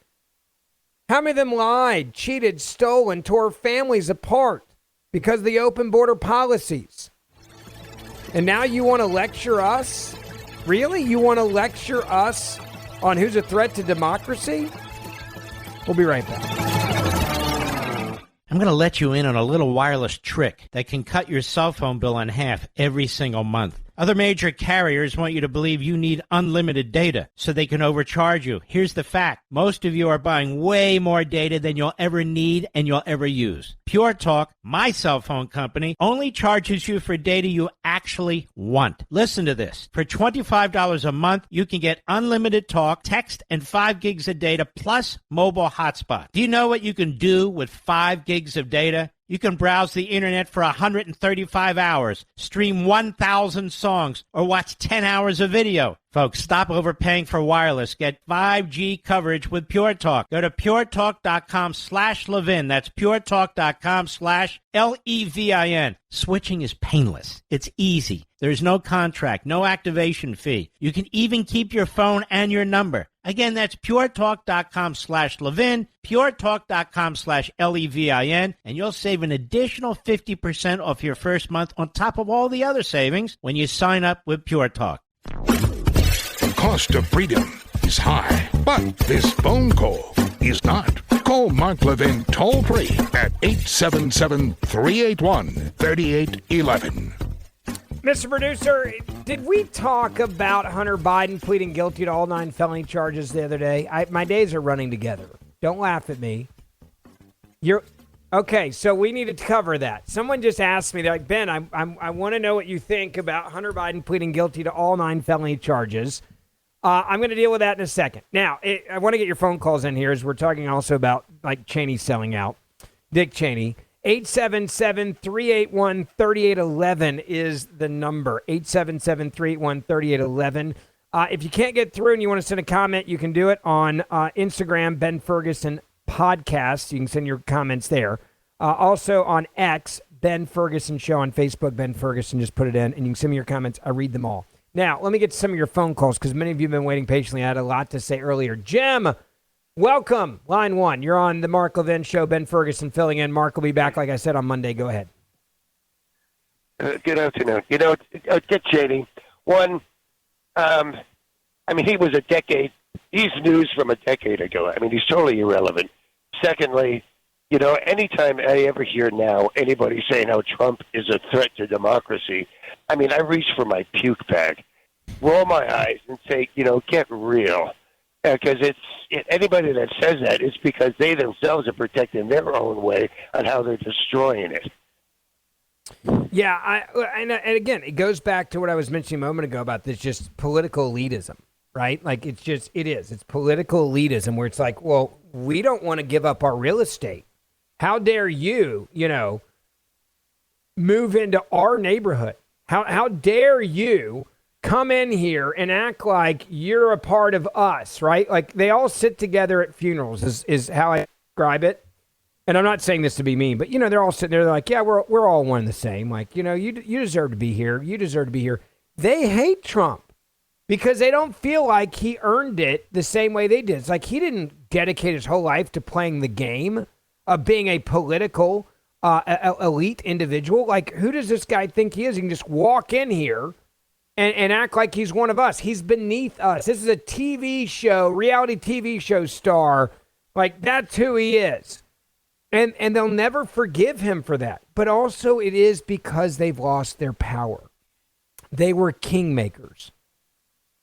How many of them lied, cheated, stole, and tore families apart because of the open border policies? And now you want to lecture us? Really? You want to lecture us on who's a threat to democracy? We'll be right back. I'm going to let you in on a little wireless trick that can cut your cell phone bill in half every single month. Other major carriers want you to believe you need unlimited data so they can overcharge you. Here's the fact. Most of you are buying way more data than you'll ever need and you'll ever use. Pure Talk, my cell phone company, only charges you for data you actually want. Listen to this. For $25 a month, you can get unlimited talk, text, and 5 gigs of data plus mobile hotspot. Do you know what you can do with 5 gigs of data? You can browse the internet for 135 hours, stream 1,000 songs, or watch 10 hours of video. Folks, stop overpaying for wireless. Get 5G coverage with Pure Talk. Go to puretalk.com/Levin. That's puretalk.com/Levin. Switching is painless. It's easy. There's no contract, no activation fee. You can even keep your phone and your number. Again, that's puretalk.com/Levin, puretalk.com/Levin, and you'll save an additional 50% off your first month on top of all the other savings when you sign up with Pure Talk. The cost of freedom is high, but this phone call is not. Call Mark Levin toll-free at 877-381-3811. Mr. Producer, did we talk about Hunter Biden pleading guilty to all 9 felony charges the other day? My days are running together. Don't laugh at me. Okay, so we need to cover that. Someone just asked me, they're like, Ben, I want to know what you think about Hunter Biden pleading guilty to all 9 felony charges. I'm going to deal with that in a second. Now, I want to get your phone calls in here as we're talking also about like Cheney selling out. Dick Cheney. 877-381-3811 is the number. 877-381-3811. If you can't get through and you want to send a comment, you can do it on Instagram, Ben Ferguson Podcast. You can send your comments there. Also on X, Ben Ferguson Show. On Facebook, Ben Ferguson. Just put it in, and you can send me your comments. I read them all. Now, let me get to some of your phone calls because many of you have been waiting patiently. I had a lot to say earlier. Jim, welcome. Line 1. You're on the Mark Levin Show. Ben Ferguson filling in. Mark will be back, like I said, on Monday. Go ahead. Good afternoon. Dick Cheney. One, he was a decade. He's news from a decade ago. He's totally irrelevant. Secondly, anytime I ever hear now anybody saying how Trump is a threat to democracy, I reach for my puke bag, roll my eyes, and say, get real. Because anybody that says that is because they themselves are protecting their own way on how they're destroying it. Yeah, and again, it goes back to what I was mentioning a moment ago about this just political elitism, right? Like it's political elitism where it's like, well, we don't want to give up our real estate. How dare you, move into our neighborhood? How dare you come in here and act like you're a part of us, right? Like they all sit together at funerals is how I describe it. And I'm not saying this to be mean, but they're all sitting there. They're like, yeah, we're all one and the same. Like, you deserve to be here. You deserve to be here. They hate Trump because they don't feel like he earned it the same way they did. It's like he didn't dedicate his whole life to playing the game of being a political elite individual. Like, who does this guy think he is? He can just walk in here and act like he's one of us. He's beneath us. This is a TV show, reality TV show star. Like, that's who he is. And they'll never forgive him for that. But also it is because they've lost their power. They were kingmakers.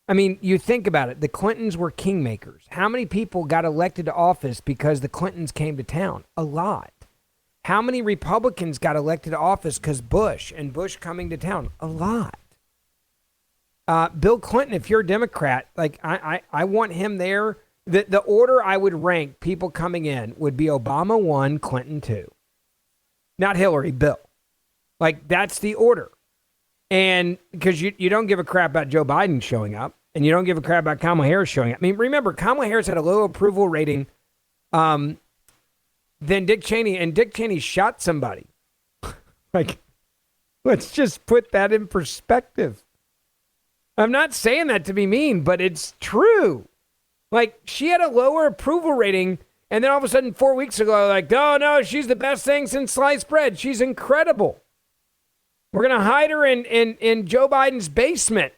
You think about it. The Clintons were kingmakers. How many people got elected to office because the Clintons came to town? A lot. How many Republicans got elected to office because Bush coming to town? A lot. Bill Clinton, if you're a Democrat, like I want him there. The order I would rank people coming in would be Obama 1, Clinton 2. Not Hillary, Bill. Like, that's the order. And because you don't give a crap about Joe Biden showing up, and you don't give a crap about Kamala Harris showing up. Remember, Kamala Harris had a low approval rating than Dick Cheney, and Dick Cheney shot somebody. Like, let's just put that in perspective. I'm not saying that to be mean, but it's true. Like, she had a lower approval rating, and then all of a sudden 4 weeks ago, like, oh, no, she's the best thing since sliced bread. She's incredible. We're going to hide her in Joe Biden's basement,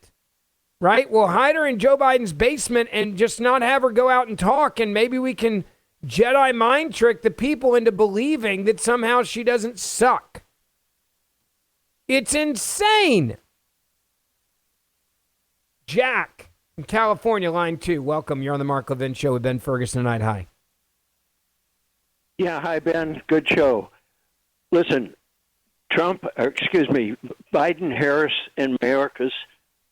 right? We'll hide her in Joe Biden's basement and just not have her go out and talk, and maybe we can Jedi mind trick the people into believing that somehow she doesn't suck. It's insane. Jack in California, line 2. Welcome. You're on the Mark Levin Show with Ben Ferguson tonight. Hi. Yeah, hi, Ben. Good show. Listen, Biden, Harris, and Mayorkas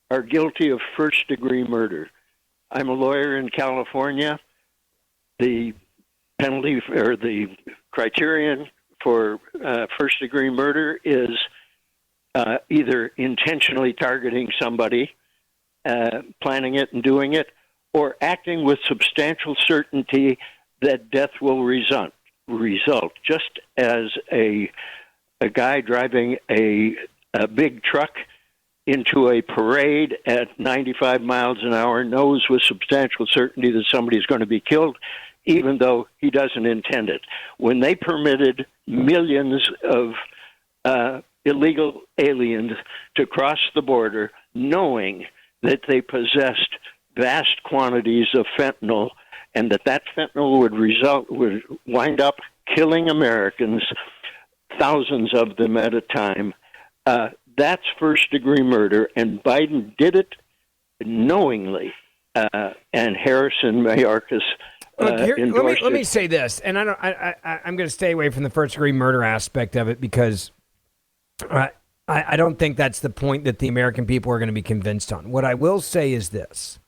are guilty of first-degree murder. I'm a lawyer in California. The penalty or the criterion for first-degree murder is either intentionally targeting somebody, planning it and doing it, or acting with substantial certainty that death will result. Just as a guy driving a big truck into a parade at 95 miles an hour knows with substantial certainty that somebody's going to be killed, even though he doesn't intend it. When they permitted millions of illegal aliens to cross the border, knowing that they possessed vast quantities of fentanyl, and that fentanyl would wind up killing Americans, thousands of them at a time, That's first-degree murder, and Biden did it knowingly, and Harris and Mayorkas endorsed let me it. say this, and I'm going to stay away from the first-degree murder aspect of it because I don't think that's the point that the American people are going to be convinced on. What I will say is this.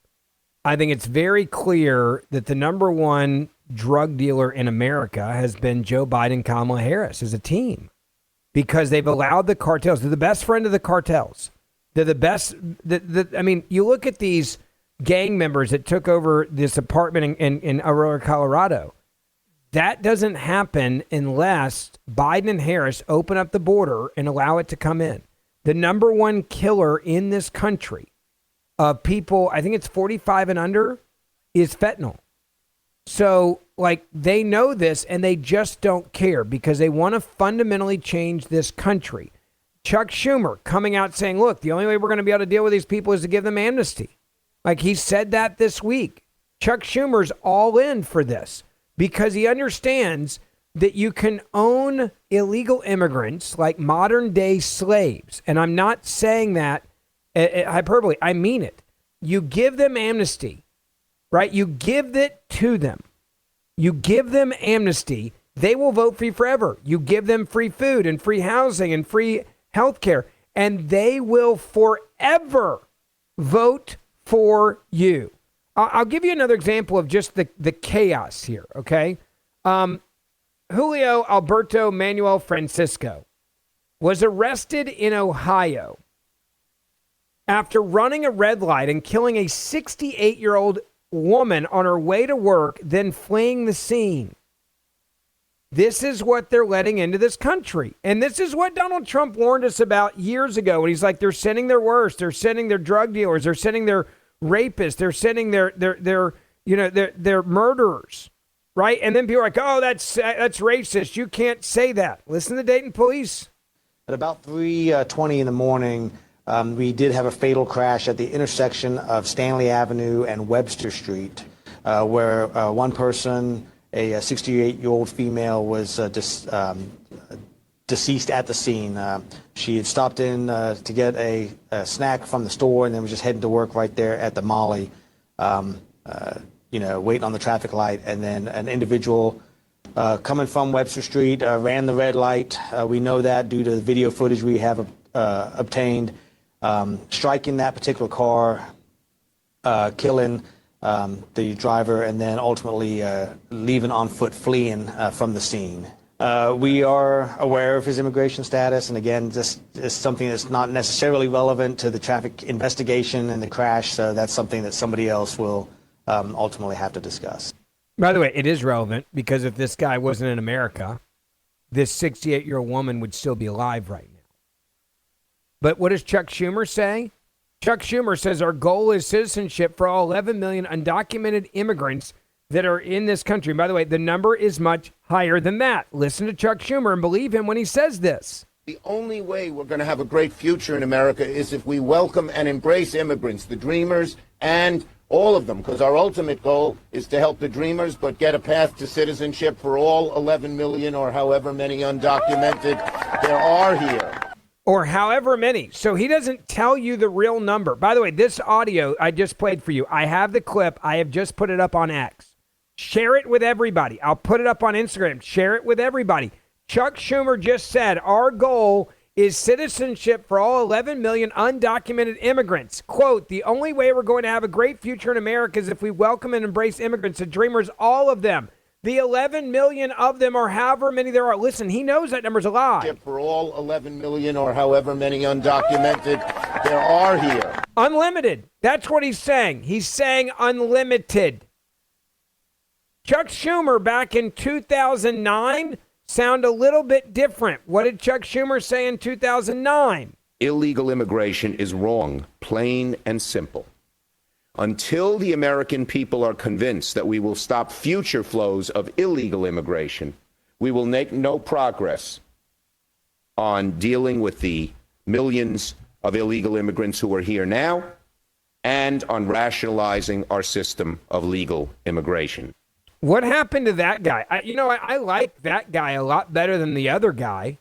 I think it's very clear that the number one drug dealer in America has been Joe Biden, Kamala Harris as a team, because they've allowed the cartels. They're the best friend of the cartels. They're the best. I mean, you look at these gang members that took over this apartment in Aurora, Colorado. That doesn't happen unless Biden and Harris open up the border and allow it to come in. The number one killer in this country of people, I think it's 45 and under, is fentanyl. So, like, they know this and they just don't care because they want to fundamentally change this country. Chuck Schumer coming out saying, look, the only way we're going to be able to deal with these people is to give them amnesty. Like, he said that this week. Chuck Schumer's all in for this because he understands that you can own illegal immigrants like modern day slaves. And I'm not saying that hyperbole. I mean it. You give them amnesty, right? You give it to them. You give them amnesty. They will vote for you forever. You give them free food and free housing and free health care, and they will forever vote for you. I'll give you another example of just the chaos here, okay? Julio Alberto Manuel Francisco was arrested in Ohio after running a red light and killing a 68-year-old woman on her way to work, then fleeing the scene. This is what they're letting into this country. And this is what Donald Trump warned us about years ago. And he's like, they're sending their worst. They're sending their drug dealers. They're sending their rapists. They're sending their murderers. Right? And then people are like, oh, that's racist. You can't say that. Listen to Dayton police. At about 3:20 in the morning, we did have a fatal crash at the intersection of Stanley Avenue and Webster Street, where one person, a 68-year-old female, was deceased at the scene. She had stopped in to get a snack from the store and then was just heading to work right there at the Molly, waiting on the traffic light. And then an individual coming from Webster Street ran the red light. We know that due to the video footage we have obtained. Striking that particular car, killing the driver, and then ultimately leaving on foot, fleeing from the scene. We are aware of his immigration status, and again, this is something that's not necessarily relevant to the traffic investigation and the crash, so that's something that somebody else will ultimately have to discuss. By the way, it is relevant because if this guy wasn't in America, this 68-year-old woman would still be alive right now. But what does Chuck Schumer say? Chuck Schumer says our goal is citizenship for all 11 million undocumented immigrants that are in this country. And by the way, the number is much higher than that. Listen to Chuck Schumer and believe him when he says this. The only way we're going to have a great future in America is if we welcome and embrace immigrants, the dreamers and all of them, because our ultimate goal is to help the dreamers, but get a path to citizenship for all 11 million or however many undocumented there are here. Or however many. So he doesn't tell you the real number. By the way, this audio I just played for you, I have the clip. I have just put it up on X. Share it with everybody. I'll put it up on Instagram. Share it with everybody. Chuck Schumer just said our goal is citizenship for all 11 million undocumented immigrants. Quote, the only way we're going to have a great future in America is if we welcome and embrace immigrants, the dreamers, all of them. The 11 million of them, or however many there are. Listen, he knows that number's a lie. For all 11 million or however many undocumented there are here. Unlimited. That's what he's saying. He's saying unlimited. Chuck Schumer back in 2009 sound a little bit different. What did Chuck Schumer say in 2009? Illegal immigration is wrong, plain and simple. Until the American people are convinced that we will stop future flows of illegal immigration, we will make no progress on dealing with the millions of illegal immigrants who are here now and on rationalizing our system of legal immigration. What happened to that guy? I like that guy a lot better than the other guy.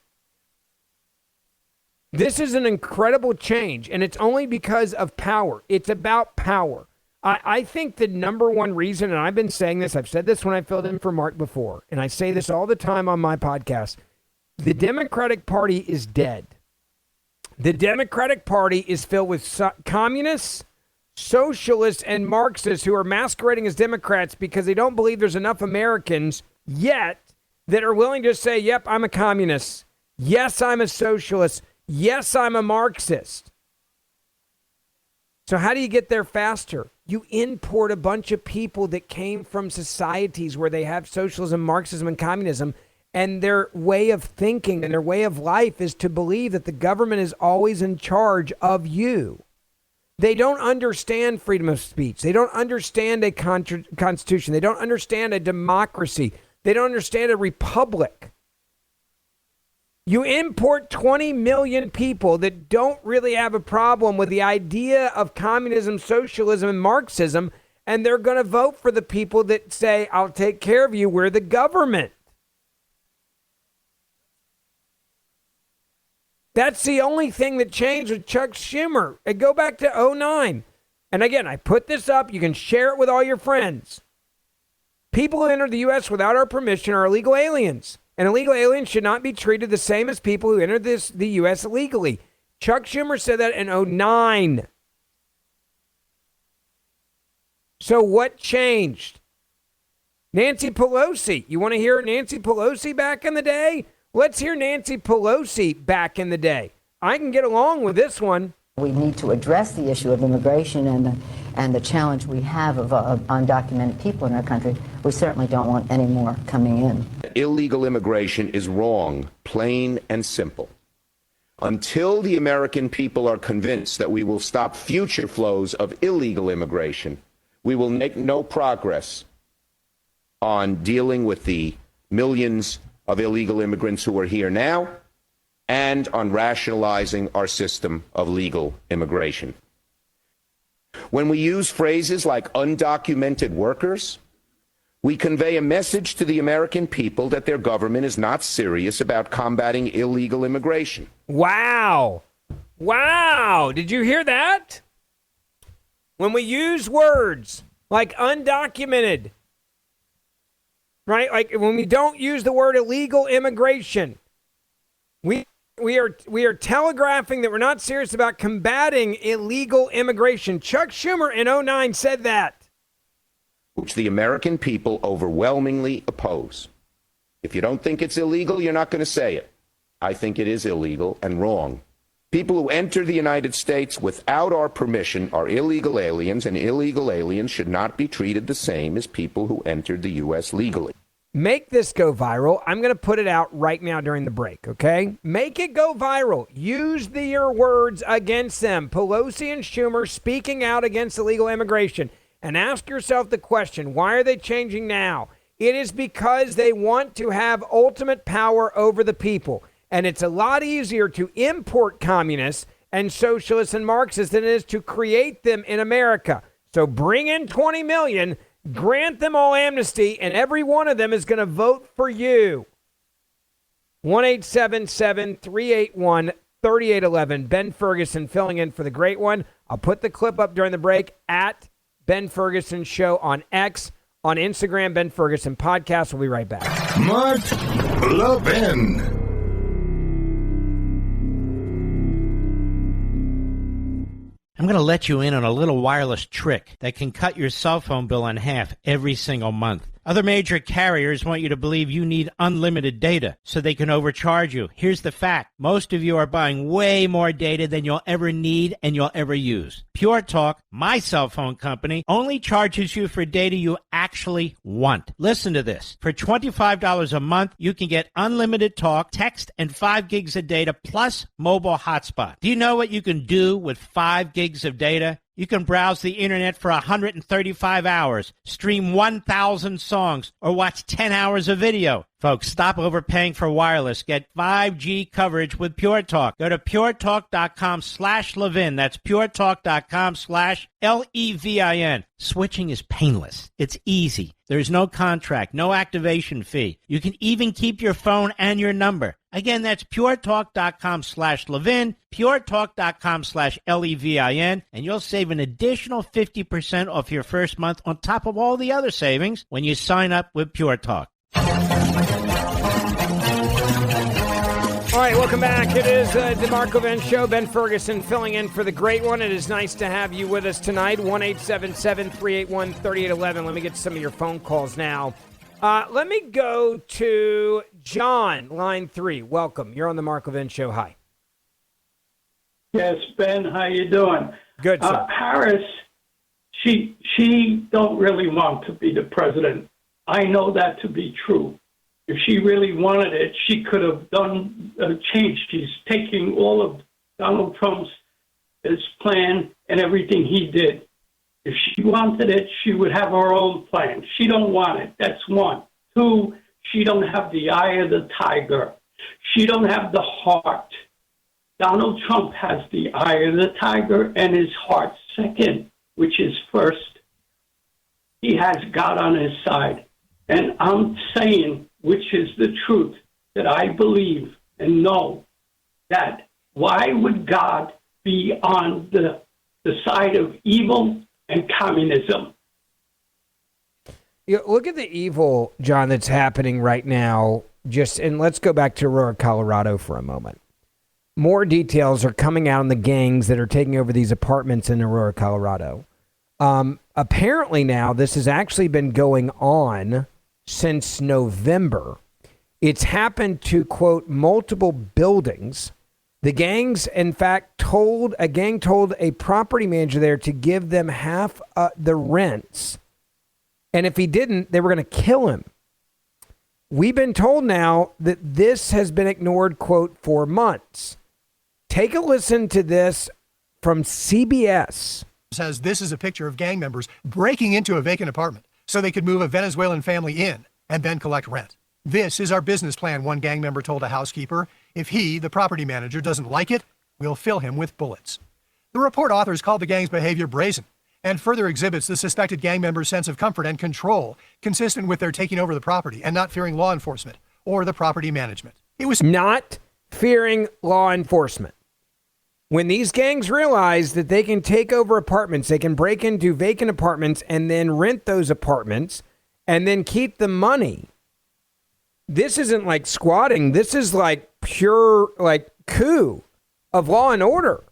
This is an incredible change, and it's only because of power. It's about power. I think the number one reason, and I've been saying this, I've said this when I filled in for Mark before, and I say this all the time on my podcast, the Democratic Party is dead. The Democratic Party is filled with communists, socialists, and Marxists who are masquerading as Democrats because they don't believe there's enough Americans yet that are willing to say, yep, I'm a communist. Yes, I'm a socialist. Yes, I'm a Marxist. So how do you get there faster? You import a bunch of people that came from societies where they have socialism, Marxism, and communism, and their way of thinking and their way of life is to believe that the government is always in charge of you. They don't understand freedom of speech. They don't understand a constitution. They don't understand a democracy. They don't understand a republic. You import 20 million people that don't really have a problem with the idea of communism, socialism, and Marxism, and they're going to vote for the people that say, I'll take care of you, we're the government. That's the only thing that changed with Chuck Schumer. And go back to 2009. And again, I put this up. You can share it with all your friends. People who enter the U.S. without our permission are illegal aliens. And illegal aliens should not be treated the same as people who entered the U.S. illegally. Chuck Schumer said that in 2009. So what changed? Nancy Pelosi. You want to hear Nancy Pelosi back in the day? Let's hear Nancy Pelosi back in the day. I can get along with this one. We need to address the issue of immigration and the challenge we have of undocumented people in our country. We certainly don't want any more coming in. Illegal immigration is wrong, plain and simple. Until the American people are convinced that we will stop future flows of illegal immigration, we will make no progress on dealing with the millions of illegal immigrants who are here now and on rationalizing our system of legal immigration. When we use phrases like undocumented workers, we convey a message to the American people that their government is not serious about combating illegal immigration. Wow. Wow. Did you hear that? When we use words like undocumented, right? Like when we don't use the word illegal immigration, we are telegraphing that we're not serious about combating illegal immigration. Chuck Schumer in 2009 said that. Which the American people overwhelmingly oppose. If you don't think it's illegal, you're not going to say it. I think it is illegal and wrong. People who enter the United States without our permission are illegal aliens, and illegal aliens should not be treated the same as people who entered the U.S. legally. Make this go viral. I'm going to put it out right now during the break, okay? Make it go viral. Use your words against them. Pelosi and Schumer speaking out against illegal immigration. And ask yourself the question, why are they changing now? It is because they want to have ultimate power over the people. And it's a lot easier to import communists and socialists and Marxists than it is to create them in America. So bring in 20 million, grant them all amnesty, and every one of them is going to vote for you. 1-877-381-3811. Ben Ferguson filling in for the great one. I'll put the clip up during the break at Ben Ferguson Show on X, on Instagram, Ben Ferguson Podcast. We'll be right back. Mark Levin. I'm going to let you in on a little wireless trick that can cut your cell phone bill in half every single month. Other major carriers want you to believe you need unlimited data so they can overcharge you. Here's the fact. Most of you are buying way more data than you'll ever need and you'll ever use. Pure Talk, my cell phone company, only charges you for data you actually want. Listen to this. For $25 a month, you can get unlimited talk, text, and 5 gigs of data plus mobile hotspot. Do you know what you can do with 5 gigs of data? You can browse the internet for 135 hours, stream 1,000 songs, or watch 10 hours of video. Folks, stop overpaying for wireless. Get 5G coverage with Pure Talk. Go to puretalk.com/Levin. That's puretalk.com/LEVIN. Switching is painless. It's easy. There's no contract, no activation fee. You can even keep your phone and your number. Again, that's puretalk.com/Levin, puretalk.com/LEVIN, and you'll save an additional 50% off your first month on top of all the other savings when you sign up with Pure Talk. All right, welcome back. It is the Mark Levin Show. Ben Ferguson filling in for the great one. It is nice to have you with us tonight. 1-877-381-3811. Let me get some of your phone calls now. Let me go to John, line 3. Welcome. You're on the Mark Levin Show. Hi. Yes, Ben, how you doing? Good, sir. Harris, she don't really want to be the president. I know that to be true. If she really wanted it, she could have done a change. She's taking all of Donald Trump's his plan and everything he did. If she wanted it, she would have her own plan. She don't want it. That's one. Two, she don't have the eye of the tiger. She don't have the heart. Donald Trump has the eye of the tiger and his heart second, which is first. He has God on his side. And I'm saying, which is the truth, that I believe and know that why would God be on the side of evil and communism? Look at the evil, John, that's happening right now. And let's go back to Aurora, Colorado for a moment. More details are coming out on the gangs that are taking over these apartments in Aurora, Colorado. Apparently now, this has actually been going on since November. It's happened to, quote, multiple buildings. The gangs, in fact, told a property manager there to give them half the rents. And if he didn't, they were going to kill him. We've been told now that this has been ignored, quote, for months. Take a listen to this from CBS. Says this is a picture of gang members breaking into a vacant apartment so they could move a Venezuelan family in and then collect rent. This is our business plan, one gang member told a housekeeper. If he, the property manager, doesn't like it, we'll fill him with bullets. The report authors called the gang's behavior brazen and further exhibits the suspected gang members' sense of comfort and control, consistent with their taking over the property and not fearing law enforcement or the property management. It was not fearing law enforcement. When these gangs realize that they can take over apartments, they can break into vacant apartments and then rent those apartments and then keep the money. This isn't like squatting. This is like pure coup of law and order.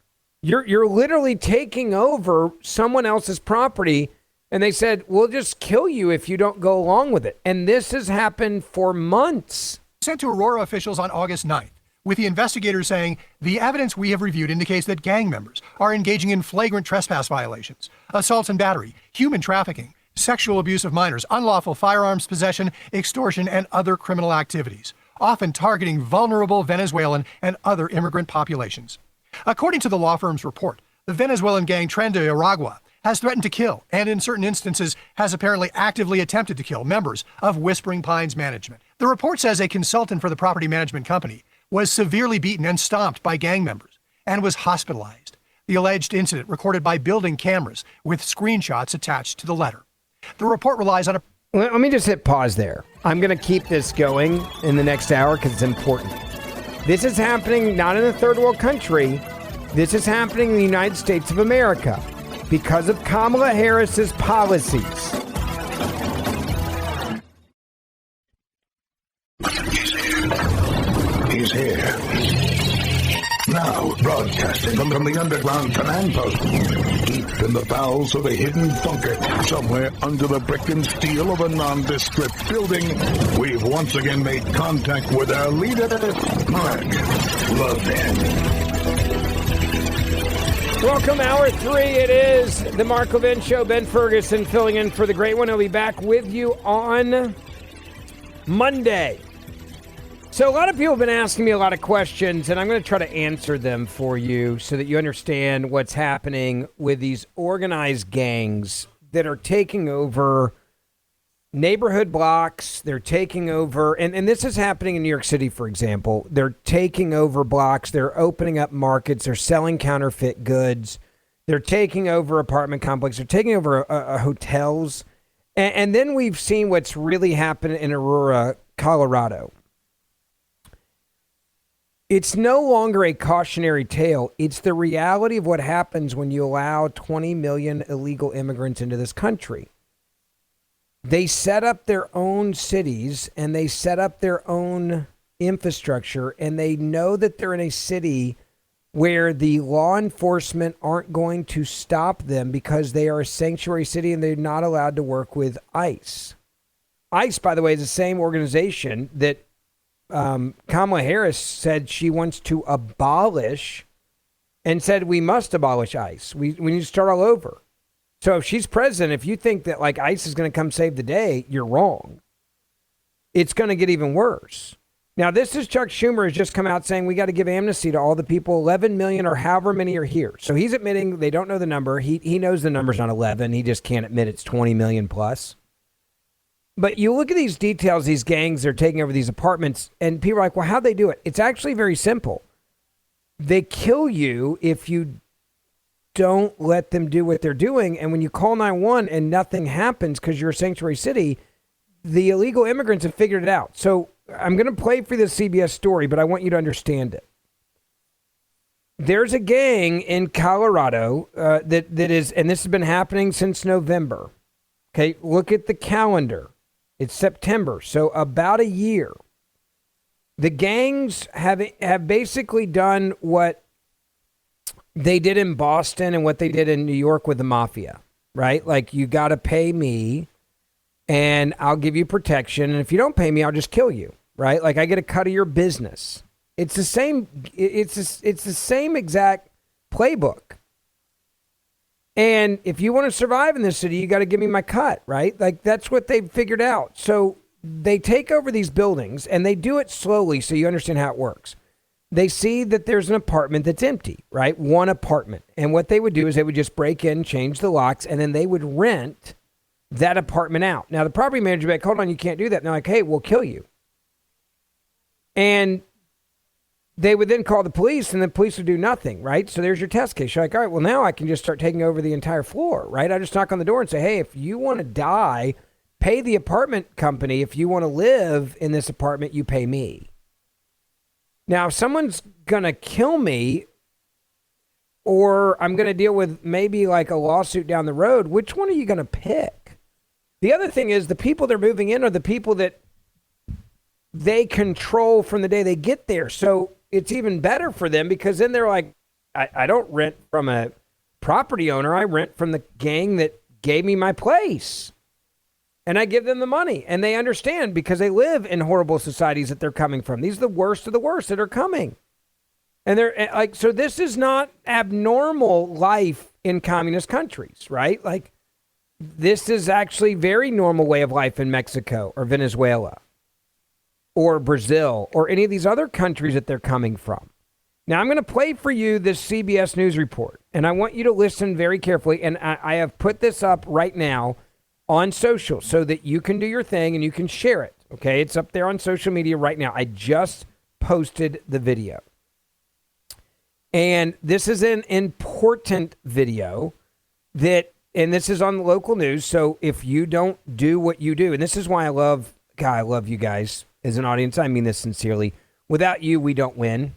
You're literally taking over someone else's property, and they said, we'll just kill you if you don't go along with it. And this has happened for months. Sent to Aurora officials on August 9th. With the investigators saying, the evidence we have reviewed indicates that gang members are engaging in flagrant trespass violations, assaults and battery, human trafficking, sexual abuse of minors, unlawful firearms possession, extortion, and other criminal activities, often targeting vulnerable Venezuelan and other immigrant populations. According to the law firm's report, the Venezuelan gang Tren de Aragua has threatened to kill, and in certain instances has apparently actively attempted to kill members of Whispering Pines Management. The report says a consultant for the property management company was severely beaten and stomped by gang members and was hospitalized. The alleged incident recorded by building cameras with screenshots attached to the letter. The report relies on a... Let me just hit pause there. I'm going to keep this going in the next hour because it's important. This is happening not in a third world country. This is happening in the United States of America because of Kamala Harris's policies. He's here. Now, broadcasting from the underground command post, deep in the bowels of a hidden bunker, somewhere under the brick and steel of a nondescript building, we've once again made contact with our leader, Mark Levin. Welcome, Hour 3. It is the Mark Levin Show. Ben Ferguson filling in for the great one. I'll be back with you on Monday. So a lot of people have been asking me a lot of questions, and I'm going to try to answer them for you so that you understand what's happening with these organized gangs that are taking over neighborhood blocks. They're taking over, and this is happening in New York City, for example. They're taking over blocks. They're opening up markets. They're selling counterfeit goods. They're taking over apartment complexes. They're taking over hotels. And then we've seen what's really happened in Aurora, Colorado. It's no longer a cautionary tale. It's the reality of what happens when you allow 20 million illegal immigrants into this country. They set up their own cities and they set up their own infrastructure, and they know that they're in a city where the law enforcement aren't going to stop them because they are a sanctuary city and they're not allowed to work with ICE. ICE, by the way, is the same organization that Kamala Harris said she wants to abolish, and said we must abolish ICE. We need to start all over. So if she's president, if you think that like ICE is going to come save the day, you're wrong. It's going to get even worse. Now, this is Chuck Schumer has just come out saying we got to give amnesty to all the people, 11 million or however many are here. So he's admitting they don't know the number. He knows the number's not 11. He just can't admit it's 20 million plus. But you look at these details, these gangs are taking over these apartments, and people are like, well, how'd they do it? It's actually very simple. They kill you if you don't let them do what they're doing. And when you call 911 and nothing happens because you're a sanctuary city, the illegal immigrants have figured it out. So I'm going to play for this CBS story, but I want you to understand it. There's a gang in Colorado that is, and this has been happening since November. Okay, look at the calendar. It's September, so about a year. The gangs have basically done what they did in Boston and what they did in New York with the mafia, right? Like, you got to pay me and I'll give you protection. And if you don't pay me, I'll just kill you, right? Like, I get a cut of your business. It's the same. It's the same exact playbook. And if you want to survive in this city, you got to give me my cut, right? Like, that's what they've figured out. So they take over these buildings and they do it slowly so you understand how it works. They see that there's an apartment that's empty, right? One apartment. And what they would do is they would just break in, change the locks, and then they would rent that apartment out. Now, the property manager would be like, hold on, you can't do that. And they're like, hey, we'll kill you. And they would then call the police, and the police would do nothing, right? So there's your test case. You're like, all right, well, now I can just start taking over the entire floor, right? I just knock on the door and say, hey, if you want to die, pay the apartment company. If you want to live in this apartment, you pay me. Now, if someone's going to kill me, or I'm going to deal with maybe like a lawsuit down the road, which one are you going to pick? The other thing is the people they're moving in are the people that they control from the day they get there. So it's even better for them because then they're like, I don't rent from a property owner. I rent from the gang that gave me my place. And I give them the money. And they understand because they live in horrible societies that they're coming from. These are the worst of the worst that are coming. And they're like, so this is not abnormal life in communist countries, right? Like, this is actually very normal way of life in Mexico or Venezuela or Brazil or any of these other countries that they're coming from. Now, I'm going to play for you this CBS News report, and I want you to listen very carefully. And I have put this up right now on social so that you can do your thing and you can share it. Okay, it's up there on social media right now. I just posted the video. And this is an important video and this is on the local news. So if you don't do what you do, and this is why I love you guys as an audience. I mean this sincerely. Without you, we don't win.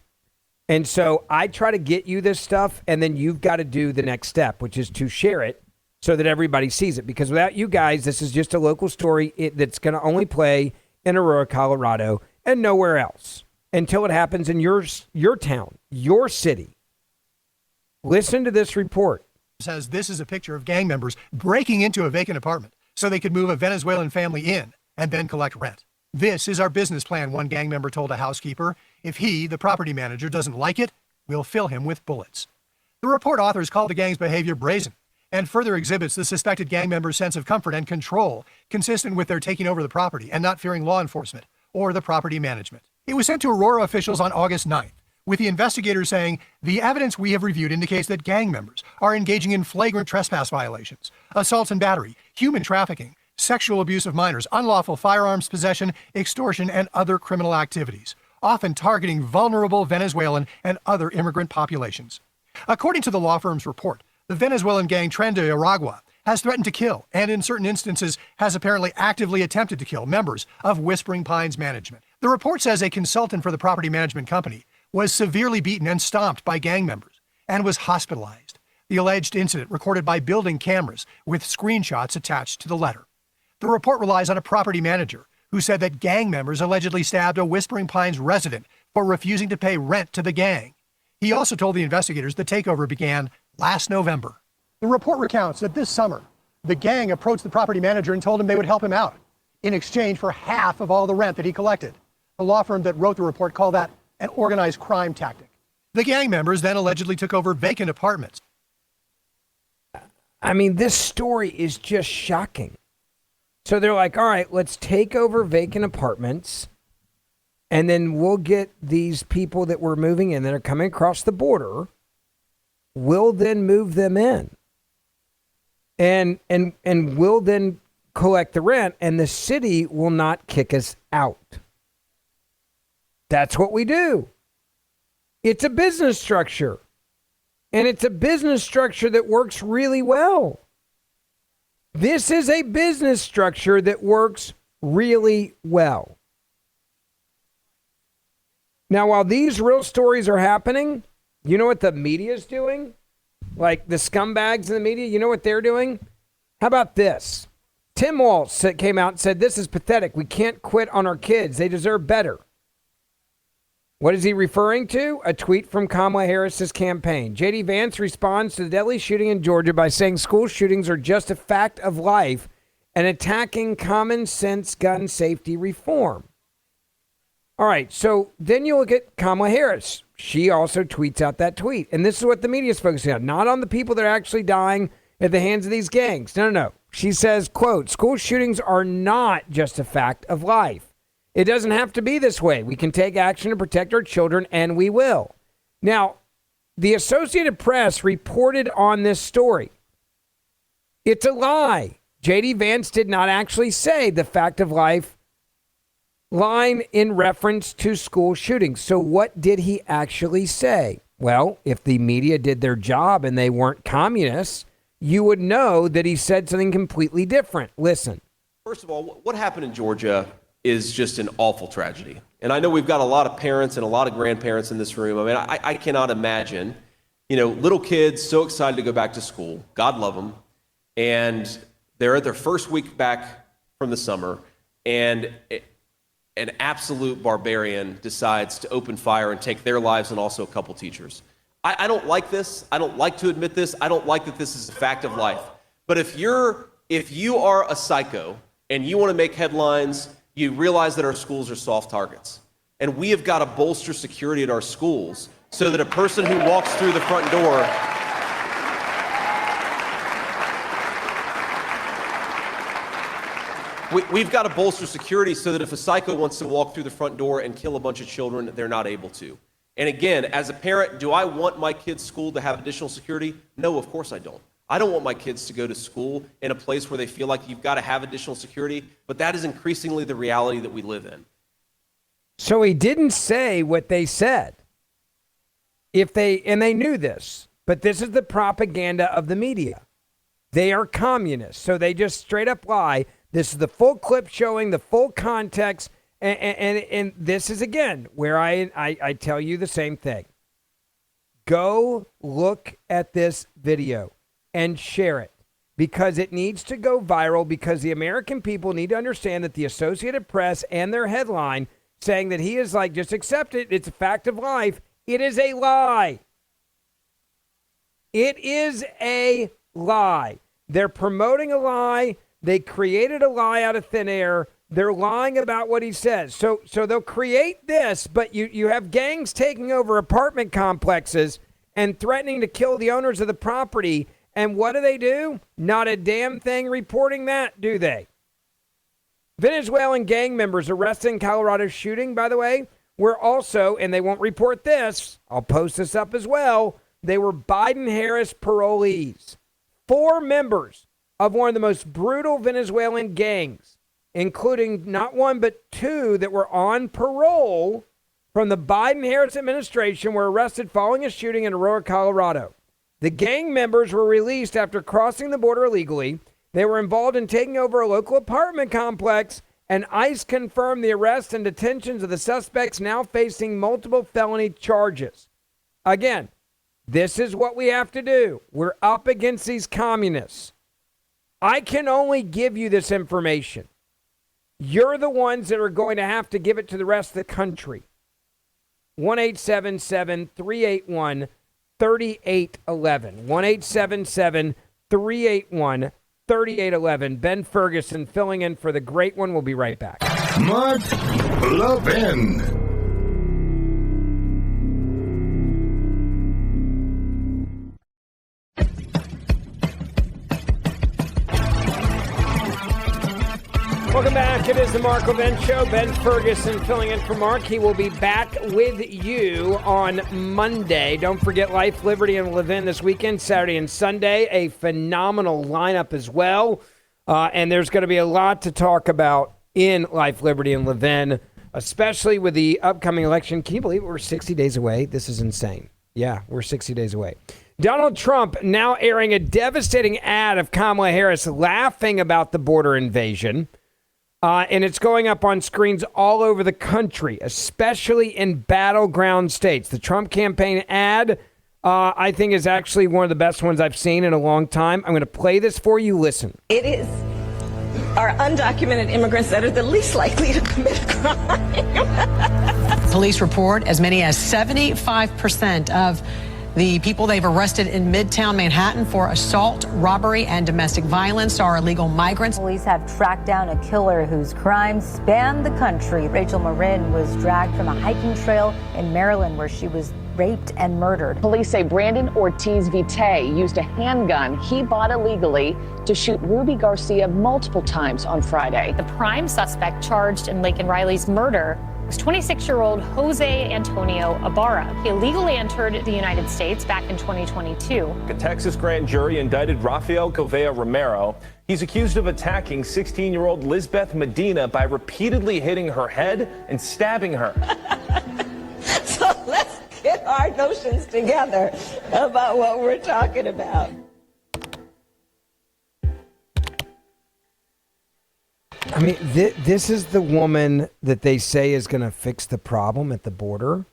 And so I try to get you this stuff, and then you've got to do the next step, which is to share it so that everybody sees it. Because without you guys, this is just a local story that's going to only play in Aurora, Colorado, and nowhere else until it happens in your town, your city. Listen to this report. It says this is a picture of gang members breaking into a vacant apartment so they could move a Venezuelan family in and then collect rent. This is our business plan, one gang member told a housekeeper. If he, the property manager, doesn't like it, we'll fill him with bullets. The report authors call the gang's behavior brazen and further exhibits the suspected gang members' sense of comfort and control, consistent with their taking over the property and not fearing law enforcement or the property management. It was sent to Aurora officials on August 9th, with the investigators saying, the evidence we have reviewed indicates that gang members are engaging in flagrant trespass violations, assaults and battery, human trafficking, sexual abuse of minors, unlawful firearms possession, extortion, and other criminal activities, often targeting vulnerable Venezuelan and other immigrant populations. According to the law firm's report, the Venezuelan gang Tren de Aragua has threatened to kill, and in certain instances has apparently actively attempted to kill members of Whispering Pines Management. The report says a consultant for the property management company was severely beaten and stomped by gang members and was hospitalized. The alleged incident recorded by building cameras with screenshots attached to the letter. The report relies on a property manager who said that gang members allegedly stabbed a Whispering Pines resident for refusing to pay rent to the gang. He also told the investigators the takeover began last November. The report recounts that this summer, the gang approached the property manager and told him they would help him out in exchange for half of all the rent that he collected. The law firm that wrote the report called that an organized crime tactic. The gang members then allegedly took over vacant apartments. I mean, this story is just shocking. So they're like, all right, let's take over vacant apartments, and then we'll get these people that we're moving in that are coming across the border. We'll then move them in. And we'll then collect the rent, and the city will not kick us out. That's what we do. It's a business structure. And it's a business structure that works really well. This is a business structure that works really well. Now, while these real stories are happening, you know what the media is doing? Like the scumbags in the media, you know what they're doing? How about this? Tim Walz came out and said, this is pathetic. We can't quit on our kids. They deserve better. What is he referring to? A tweet from Kamala Harris's campaign. J.D. Vance responds to the deadly shooting in Georgia by saying school shootings are just a fact of life and attacking common sense gun safety reform. All right, so then you look at Kamala Harris. She also tweets out that tweet. And this is what the media is focusing on, not on the people that are actually dying at the hands of these gangs. No. She says, quote, school shootings are not just a fact of life. It doesn't have to be this way. We can take action to protect our children, and we will. Now, the Associated Press reported on this story. It's a lie. J.D. Vance did not actually say the fact of life line in reference to school shootings. So what did he actually say? Well, if the media did their job and they weren't communists, you would know that he said something completely different. Listen. First of all, what happened in Georgia is just an awful tragedy. And I know we've got a lot of parents and a lot of grandparents in this room. I mean, I cannot imagine, little kids so excited to go back to school. God love them. And they're at their first week back from the summer, and an absolute barbarian decides to open fire and take their lives and also a couple teachers. I don't like this. I don't like to admit this. I don't like that this is a fact of life. But if you are a psycho and you want to make headlines, you realize that our schools are soft targets. And we have got to bolster security at our schools so that a person who walks through the front door we've got to bolster security so that if a psycho wants to walk through the front door and kill a bunch of children, they're not able to. And again, as a parent, do I want my kids' school to have additional security? No, of course I don't. I don't want my kids to go to school in a place where they feel like you've got to have additional security, but that is increasingly the reality that we live in. So he didn't say what they said. And they knew this, but this is the propaganda of the media. They are communists, so they just straight up lie. This is the full clip showing the full context, and this is, again, where I tell you the same thing. Go look at this video and share it, because it needs to go viral, because the American people need to understand that the Associated Press and their headline saying that he is like, just accept it, it's a fact of life, it is a lie. It is a lie. They're promoting a lie. They created a lie out of thin air. They're lying about what he says. So they'll create this, but you have gangs taking over apartment complexes and threatening to kill the owners of the property. And what do? Not a damn thing reporting that, do they? Venezuelan gang members arrested in Colorado's shooting, by the way, were also, and they won't report this, I'll post this up as well, they were Biden-Harris parolees. 4 members of one of the most brutal Venezuelan gangs, including not 1 but 2 that were on parole from the Biden-Harris administration, were arrested following a shooting in Aurora, Colorado. The gang members were released after crossing the border illegally. They were involved in taking over a local apartment complex And ICE confirmed the arrest and detentions of the suspects now facing multiple felony charges. Again, this is what we have to do. We're up against these communists. I can only give you this information. You're the ones that are going to have to give it to the rest of the country. 1-877-381-3811. 1-877-381-3811. Ben Ferguson filling in for the great one. We'll be right back. Mark Levin. Welcome back. It is the Mark Levin Show. Ben Ferguson filling in for Mark. He will be back with you on Monday. Don't forget Life, Liberty, and Levin this weekend, Saturday and Sunday. A phenomenal lineup as well. And there's going to be a lot to talk about in Life, Liberty, and Levin, especially with the upcoming election. Can you believe we're 60 days away? This is insane. Yeah, we're 60 days away. Donald Trump now airing a devastating ad of Kamala Harris laughing about the border invasion. And it's going up on screens all over the country, especially in battleground states. The Trump campaign ad, I think, is actually one of the best ones I've seen in a long time. I'm going to play this for you. Listen. It is our undocumented immigrants that are the least likely to commit a crime. Police report as many as 75% of the people they've arrested in Midtown Manhattan for assault, robbery, and domestic violence are illegal migrants. Police have tracked down a killer whose crimes span the country. Rachel Marin was dragged from a hiking trail in Maryland where she was raped and murdered. Police say Brandon Ortiz Vite used a handgun he bought illegally to shoot Ruby Garcia multiple times on Friday. The prime suspect charged in Laken Riley's murder was 26-year-old Jose Antonio Ibarra. He illegally entered the United States back in 2022. A Texas grand jury indicted Rafael Covea Romero. He's accused of attacking 16-year-old Lizbeth Medina by repeatedly hitting her head and stabbing her. So let's get our notions together about what we're talking about. I mean, this is the woman that they say is going to fix the problem at the border.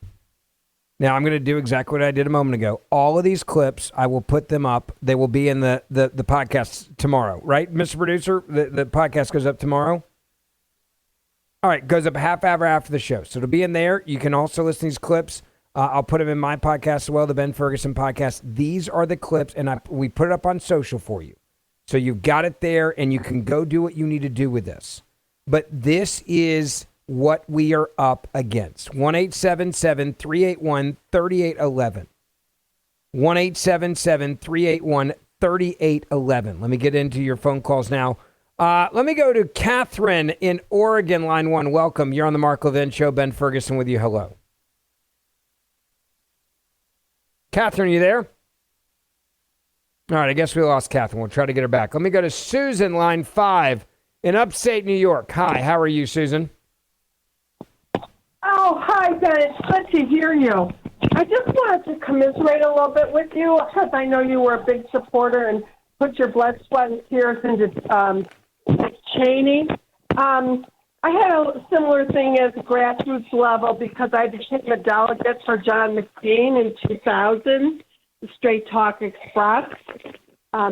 Now, I'm going to do exactly what I did a moment ago. All of these clips, I will put them up. They will be in the podcast tomorrow, right, Mr. Producer? The podcast goes up tomorrow? All right, goes up half hour after the show. So it'll be in there. You can also listen to these clips. I'll put them in my podcast as well, the Ben Ferguson podcast. These are the clips, and we put it up on social for you. So you've got it there, and you can go do what you need to do with this. But this is what we are up against. 1-877-381-3811. 1-877-381-3811. Let me get into your phone calls now. Let me go to Catherine in Oregon, line 1. Welcome. You're on the Mark Levin Show. Ben Ferguson with you. Hello. Catherine, you there? All right, I guess we lost Catherine. We'll try to get her back. Let me go to Susan, line 5, in upstate New York. Hi, how are you, Susan? Oh, hi, Ben. It's good to hear you. I just wanted to commiserate a little bit with you because I know you were a big supporter and put your blood, sweat, and tears into Dick Cheney. I had a similar thing as a grassroots level because I became a delegate for John McCain in 2000. Straight Talk Express.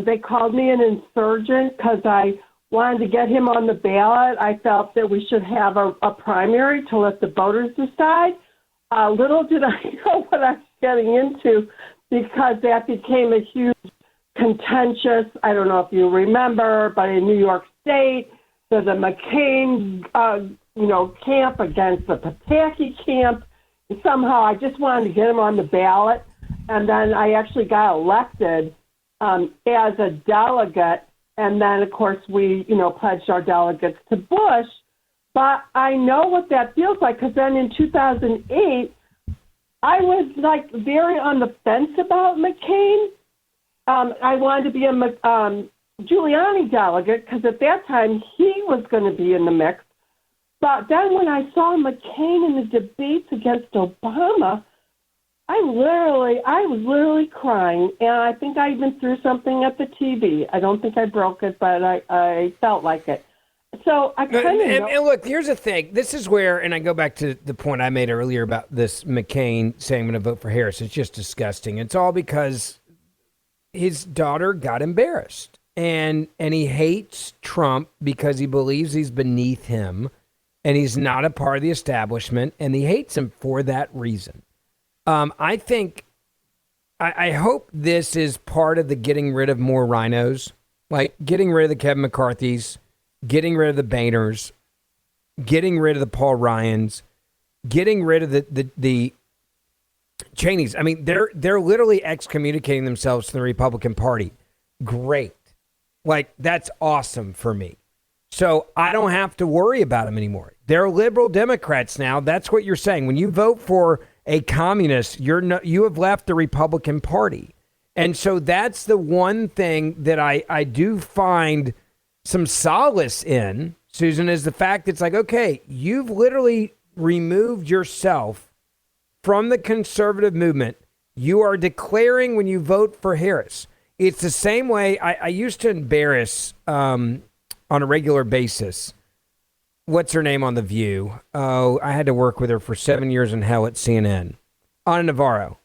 They called me an insurgent because I wanted to get him on the ballot. I felt that we should have a primary to let the voters decide. Little did I know what I was getting into because that became a huge contentious, I don't know if you remember, but in New York State, there's a McCain, camp against the Pataki camp. And somehow I just wanted to get him on the ballot. And then I actually got elected as a delegate. And then, of course, we, pledged our delegates to Bush. But I know what that feels like because then in 2008, I was, very on the fence about McCain. I wanted to be a Giuliani delegate because at that time he was going to be in the mix. But then when I saw McCain in the debates against Obama, I was literally crying, and I think I even threw something at the TV. I don't think I broke it, but I felt like it. So I kind of and look, here's the thing. This is where, and I go back to the point I made earlier about this McCain saying I'm going to vote for Harris. It's just disgusting. It's all because his daughter got embarrassed, and he hates Trump because he believes he's beneath him, and he's not a part of the establishment, and he hates him for that reason. I think, I hope this is part of the getting rid of more rhinos, like getting rid of the Kevin McCarthy's, getting rid of the Boehners, getting rid of the Paul Ryans, getting rid of the Cheneys. I mean, they're literally excommunicating themselves from the Republican Party. Great. Like, that's awesome for me. So I don't have to worry about them anymore. They're liberal Democrats now. That's what you're saying. When you vote for a communist, you have left the Republican Party. And so that's the one thing that I do find some solace in, Susan, is the fact it's like, okay, you've literally removed yourself from the conservative movement. You are declaring when you vote for Harris. It's the same way I used to embarrass on a regular basis. What's her name on The View? Oh, I had to work with her for 7 years in hell at CNN. Ana Navarro.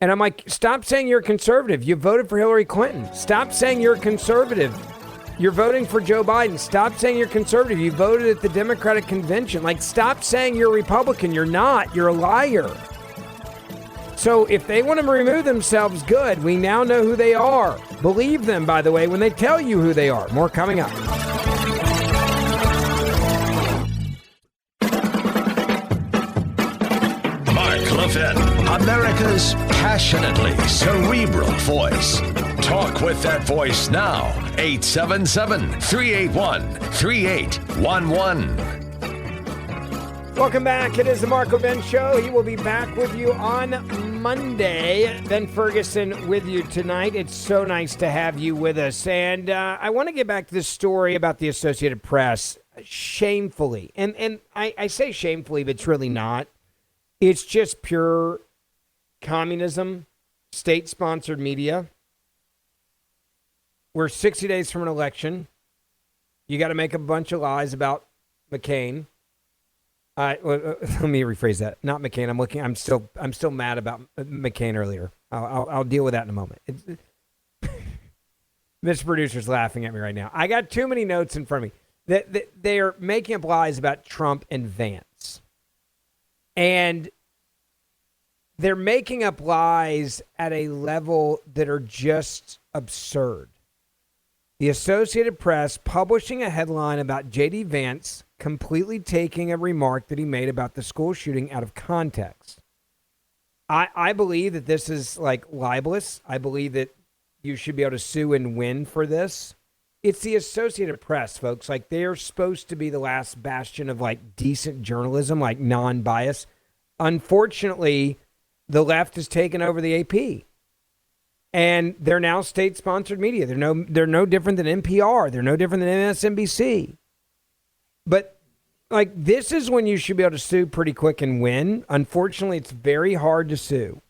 And I'm like, stop saying you're conservative. You voted for Hillary Clinton. Stop saying you're conservative. You're voting for Joe Biden. Stop saying you're conservative. You voted at the Democratic Convention. Like, stop saying you're Republican. You're not. You're a liar. So if they want to remove themselves, good. We now know who they are. Believe them, by the way, when they tell you who they are. More coming up. Mark Levin, America's passionately cerebral voice. Talk with that voice now. 877-381-3811. Welcome back. It is the Mark Levin Show. He will be back with you on Monday. Ben Ferguson with you tonight. It's so nice to have you with us. And I want to get back to this story about the Associated Press. Shamefully. And I say shamefully, but it's really not. It's just pure communism, state-sponsored media. We're 60 days from an election. You got to make a bunch of lies about McCain. Let me rephrase that. Not McCain. I'm still mad about McCain earlier. I'll deal with that in a moment. Mr. Producer's laughing at me right now. I got too many notes in front of me. They are making up lies about Trump and Vance. And they're making up lies at a level that are just absurd. The Associated Press publishing a headline about J.D. Vance completely taking a remark that he made about the school shooting out of context. I believe that this is like libelous. I believe that you should be able to sue and win for this. It's the Associated Press, folks. Like, they're supposed to be the last bastion of like decent journalism, like non-bias. Unfortunately, the left has taken over the AP. And they're now state-sponsored media. They're no different than NPR. They're no different than MSNBC. But like, this is when you should be able to sue pretty quick and win. Unfortunately, it's very hard to sue,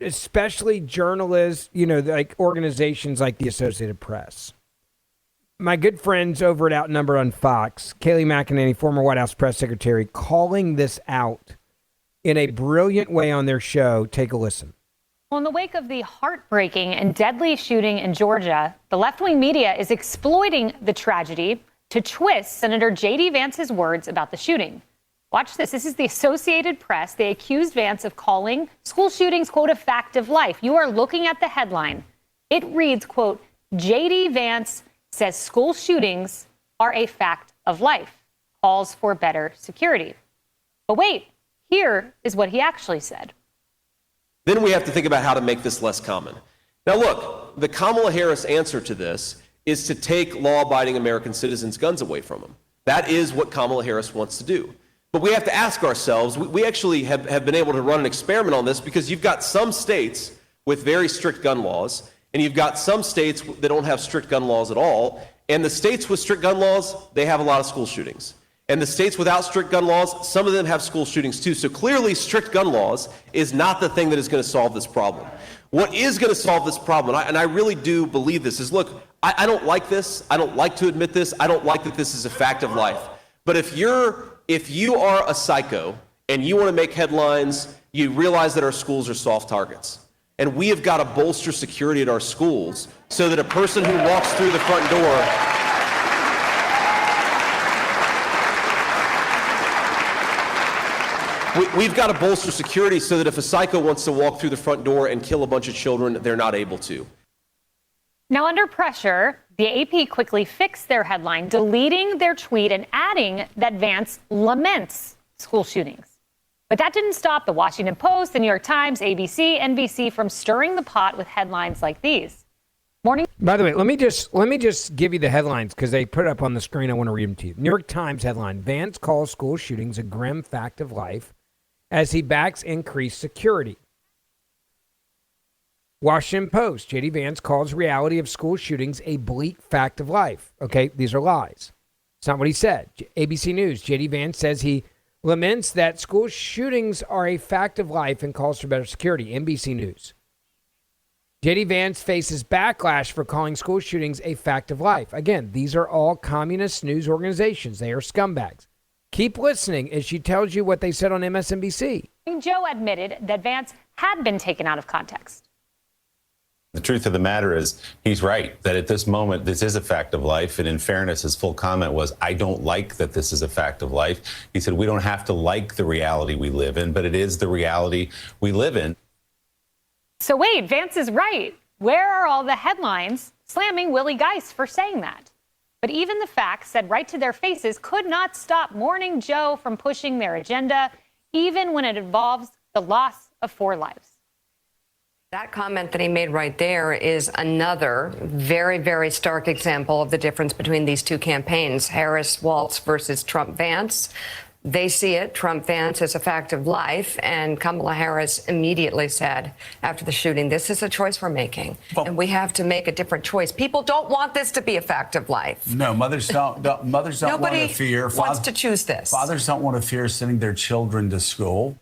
especially journalists. Like organizations like the Associated Press. My good friends over at Outnumbered on Fox, Kayleigh McEnany, former White House press secretary, calling this out in a brilliant way on their show. Take a listen. Well, in the wake of the heartbreaking and deadly shooting in Georgia, the left-wing media is exploiting the tragedy to twist Senator J.D. Vance's words about the shooting. Watch this. This is the Associated Press. They accused Vance of calling school shootings, quote, a fact of life. You are looking at the headline. It reads, quote, J.D. Vance says school shootings are a fact of life, calls for better security. But wait, here is what he actually said. Then we have to think about how to make this less common. Now, look, the Kamala Harris answer to this is to take law-abiding American citizens' guns away from them. That is what Kamala Harris wants to do. But we have to ask ourselves, we actually have been able to run an experiment on this because you've got some states with very strict gun laws, and you've got some states that don't have strict gun laws at all. And the states with strict gun laws, they have a lot of school shootings. And the states without strict gun laws, some of them have school shootings too. So clearly strict gun laws is not the thing that is going to solve this problem. What is going to solve this problem, and I really do believe this, is look, I don't like this. I don't like to admit this. I don't like that this is a fact of life. But if you are a psycho and you want to make headlines, you realize that our schools are soft targets. And we have got to bolster security at our schools so that a person who walks through the front door we've got to bolster security so that if a psycho wants to walk through the front door and kill a bunch of children, they're not able to. Now, under pressure, the AP quickly fixed their headline, deleting their tweet and adding that Vance laments school shootings. But that didn't stop the Washington Post, the New York Times, ABC, NBC from stirring the pot with headlines like these. Morning. By the way, let me just give you the headlines because they put it up on the screen. I want to read them to you. New York Times headline: Vance calls school shootings a grim fact of life as he backs increased security. Washington Post: J.D. Vance calls reality of school shootings a bleak fact of life. Okay, these are lies. It's not what he said. ABC News: J.D. Vance says he laments that school shootings are a fact of life and calls for better security. NBC News: J.D. Vance faces backlash for calling school shootings a fact of life. Again, these are all communist news organizations. They are scumbags. Keep listening as she tells you what they said on MSNBC. Joe admitted that Vance had been taken out of context. The truth of the matter is he's right that at this moment, this is a fact of life. And in fairness, his full comment was, I don't like that this is a fact of life. He said, we don't have to like the reality we live in, but it is the reality we live in. So wait, Vance is right. Where are all the headlines slamming Willie Geist for saying that? But even the facts said right to their faces could not stop Morning Joe from pushing their agenda, even when it involves the loss of 4 lives. That comment that he made right there is another very, very stark example of the difference between these two campaigns, Harris-Walz versus Trump-Vance. They see it, Trump-Vance, as a fact of life, and Kamala Harris immediately said after the shooting, this is a choice we're making, and we have to make a different choice. People don't want this to be a fact of life. No, mothers don't want to fear. Nobody wants to choose this. Fathers don't want to fear sending their children to school.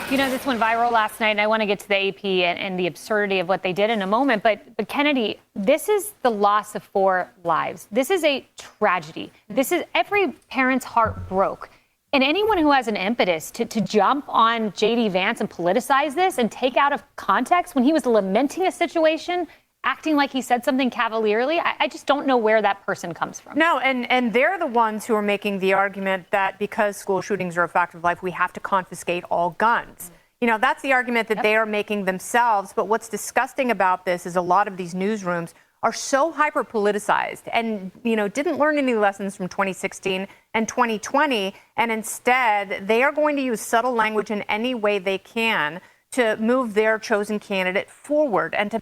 You know, this went viral last night, and I want to get to the AP and the absurdity of what they did in a moment. But Kennedy, this is the loss of 4 lives. This is a tragedy. This is every parent's heart broke. And anyone who has an impetus to jump on J.D. Vance and politicize this and take out of context when he was lamenting a situation, acting like he said something cavalierly, I just don't know where that person comes from. No, and they're the ones who are making the argument that because school shootings are a fact of life, we have to confiscate all guns. You know, that's the argument that they are making themselves. But what's disgusting about this is a lot of these newsrooms are so hyper politicized and, you know, didn't learn any lessons from 2016 and 2020. And instead, they are going to use subtle language in any way they can to move their chosen candidate forward and to.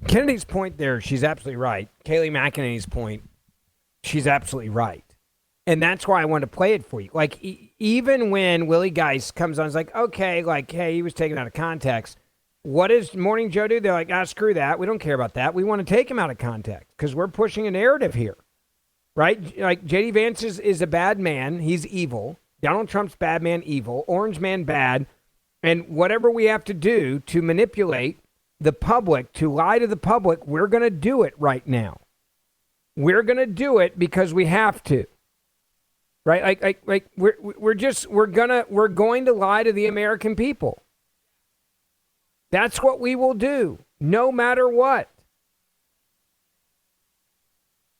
Kennedy's point there, she's absolutely right. Kayleigh McEnany's point, she's absolutely right. And that's why I wanted to play it for you. Like, even when Willie Geist comes on, it's like, okay, like, hey, he was taken out of context. What does Morning Joe do? They're like, screw that. We don't care about that. We want to take him out of context because we're pushing a narrative here, right? Like, J.D. Vance is a bad man. He's evil. Donald Trump's bad man, evil. Orange man, bad. And whatever we have to do to manipulate the public, to lie to the public, we're going to do it right now. We're going to do it because we have to. Right? Like we're going to lie to the American people. That's what we will do, no matter what.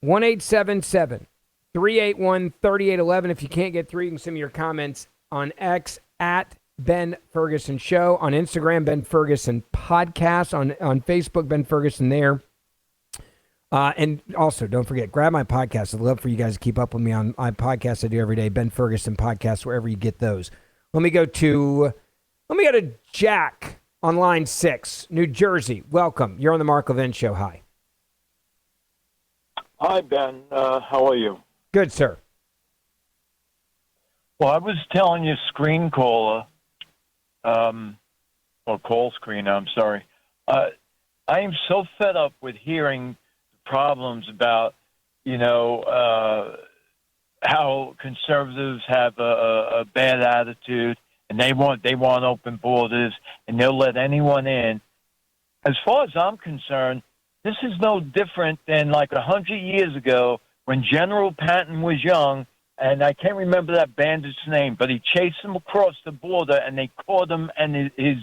1-877-381-3811. If you can't get through, you can send me your comments on X at Ben Ferguson Show, on Instagram, Ben Ferguson Podcast, on Facebook, Ben Ferguson there. And also, don't forget, grab my podcast. I'd love for you guys to keep up with me on my podcast I do every day, Ben Ferguson Podcast, wherever you get those. Let me go to Jack on line 6, New Jersey. Welcome. You're on the Mark Levin Show. Hi. Hi, Ben. How are you? Good, sir. Well, I was telling you, screen caller, or call screen, I'm sorry. I am so fed up with hearing problems about, how conservatives have a bad attitude and they want open borders and they'll let anyone in. As far as I'm concerned, this is no different than like 100 years ago when General Patton was young, and I can't remember that bandit's name, but he chased him across the border and they caught him and his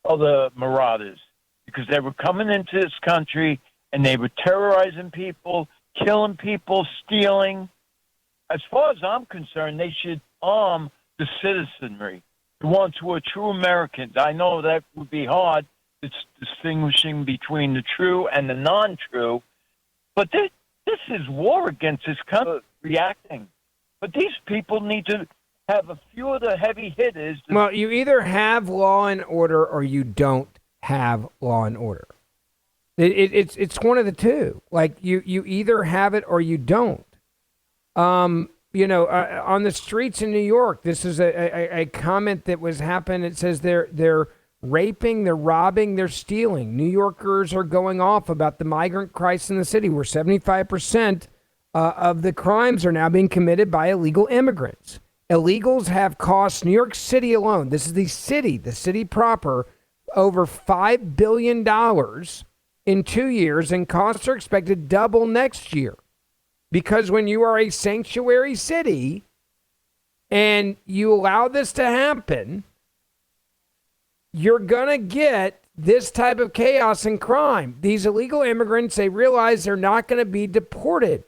other marauders because they were coming into this country and they were terrorizing people, killing people, stealing. As far as I'm concerned, they should arm the citizenry, the ones who are true Americans. I know that would be hard, it's distinguishing between the true and the non-true, but this is war against this country reacting. But these people need to have a few of the heavy hitters. Well, you either have law and order or you don't have law and order. It's one of the two. Like you either have it or you don't. On the streets in New York, this is a comment that was happening. It says they're raping, they're robbing, they're stealing. New Yorkers are going off about the migrant crisis in the city, where 75% of the crimes are now being committed by illegal immigrants. Illegals have cost New York City alone, this is the city proper, over $5 billion in 2 years, and costs are expected to double next year. Because when you are a sanctuary city and you allow this to happen, you're going to get this type of chaos and crime. These illegal immigrants, they realize they're not going to be deported.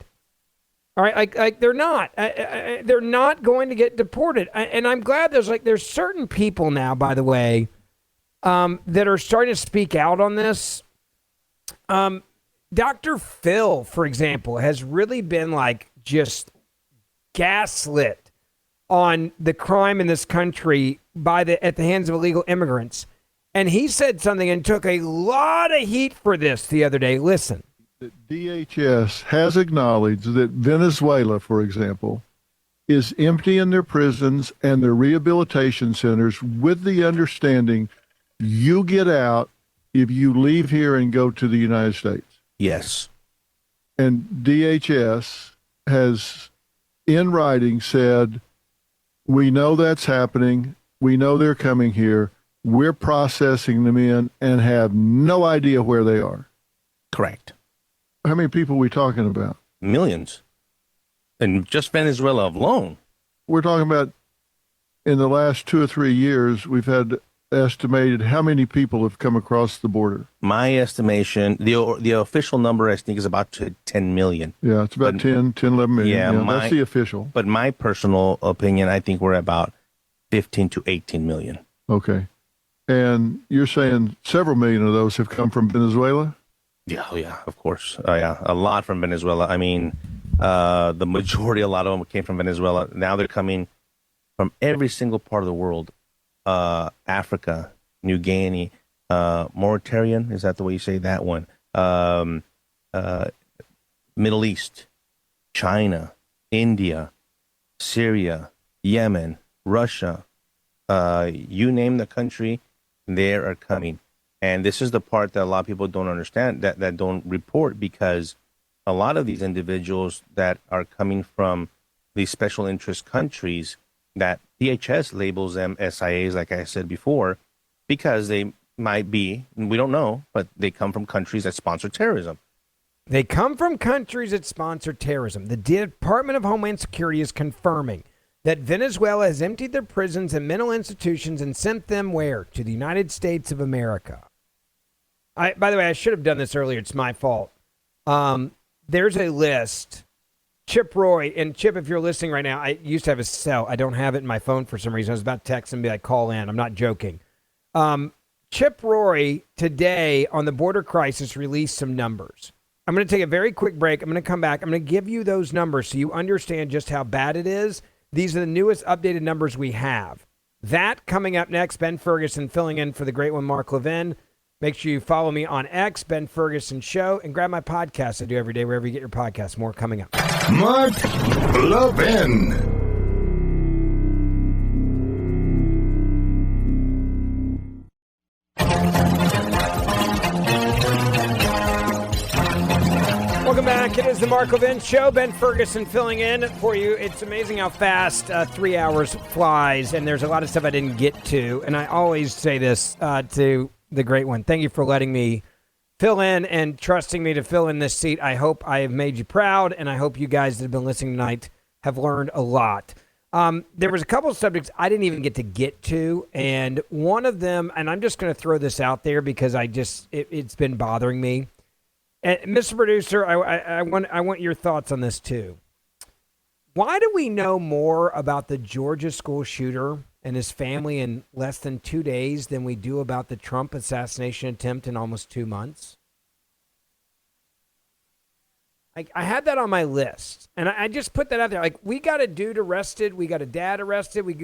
All right, like they're not. They're not going to get deported. And I'm glad there's certain people now, by the way, that are starting to speak out on this. Dr. Phil, for example, has really been just gaslit on the crime in this country at the hands of illegal immigrants. And he said something and took a lot of heat for this the other day. Listen. The DHS has acknowledged that Venezuela, for example, is emptying their prisons and their rehabilitation centers with the understanding you get out if you leave here and go to the United States. Yes. And DHS has, in writing, said, we know that's happening. We know they're coming here. We're processing them in and have no idea where they are. Correct. How many people are we talking about? Millions. And just Venezuela alone. We're talking about in the last 2 or 3 years, we've had estimated how many people have come across the border. My estimation, the official number, I think, is about 10 million. Yeah, it's about 10, 11 million. Yeah, that's the official. But my personal opinion, I think we're about 15 to 18 million. Okay. And you're saying several million of those have come from Venezuela? Yeah, of course. Yeah, a lot from Venezuela. I mean, the majority, a lot of them came from Venezuela. Now they're coming from every single part of the world. Africa, New Guinea, Mauritanian, is that the way you say that one? Middle East, China, India, Syria, Yemen, Russia, you name the country, they are coming. And this is the part that a lot of people don't understand, that don't report, because a lot of these individuals that are coming from these special interest countries, that DHS labels them SIAs, like I said before, because they might be, we don't know, but they come from countries that sponsor terrorism. They come from countries that sponsor terrorism. The Department of Homeland Security is confirming that Venezuela has emptied their prisons and mental institutions and sent them where? To the United States of America. By the way, I should have done this earlier. It's my fault. There's a list. Chip Roy, and Chip, if you're listening right now, I used to have a cell. I don't have it in my phone for some reason. I was about to text and be like, call in. I'm not joking. Chip Roy today on the border crisis released some numbers. I'm going to take a very quick break. I'm going to come back. I'm going to give you those numbers so you understand just how bad it is. These are the newest updated numbers we have. That coming up next, Ben Ferguson filling in for the great one, Mark Levin. Make sure you follow me on X, Ben Ferguson Show, and grab my podcast I do every day wherever you get your podcasts. More coming up. Mark Levin. Welcome back. It is the Mark Levin Show. Ben Ferguson filling in for you. It's amazing how fast 3 hours flies, and there's a lot of stuff I didn't get to. And I always say this to the great one. Thank you for letting me fill in and trusting me to fill in this seat. I hope I have made you proud, and I hope you guys that have been listening tonight have learned a lot. There was a couple of subjects I didn't even get to, and one of them, and I'm just going to throw this out there because it's been bothering me. And Mr. Producer, I want your thoughts on this too. Why do we know more about the Georgia school shooter and his family in less than 2 days than we do about the Trump assassination attempt in almost 2 months? I had that on my list, and I just put that out there. Like, we got a dude arrested. We got a dad arrested. We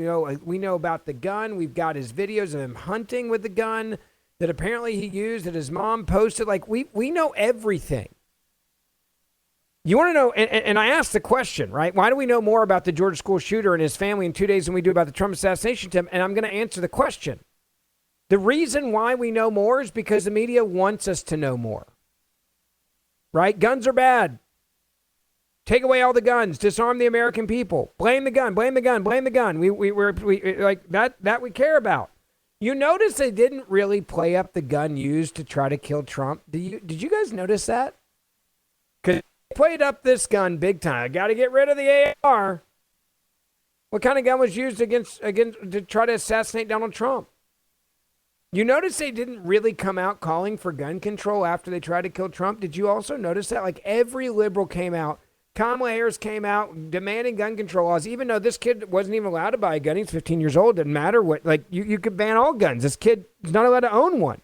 know about the gun. We've got his videos of him hunting with the gun that apparently he used, that his mom posted. Like, we know everything. You want to know, and I asked the question, right? Why do we know more about the Georgia school shooter and his family in 2 days than we do about the Trump assassination attempt? And I'm going to answer the question. The reason why we know more is because the media wants us to know more. Right? Guns are bad. Take away all the guns. Disarm the American people. Blame the gun. Blame the gun. Blame the gun. We like that we care about. You notice they didn't really play up the gun used to try to kill Trump. Did you guys notice that? Because they played up this gun big time. I got to get rid of the AR. What kind of gun was used against to try to assassinate Donald Trump? You notice they didn't really come out calling for gun control after they tried to kill Trump. Did you also notice that? Like, every liberal came out. Kamala Harris came out demanding gun control laws, even though this kid wasn't even allowed to buy a gun. He's 15 years old. Doesn't matter what. Like, you could ban all guns. This kid is not allowed to own one.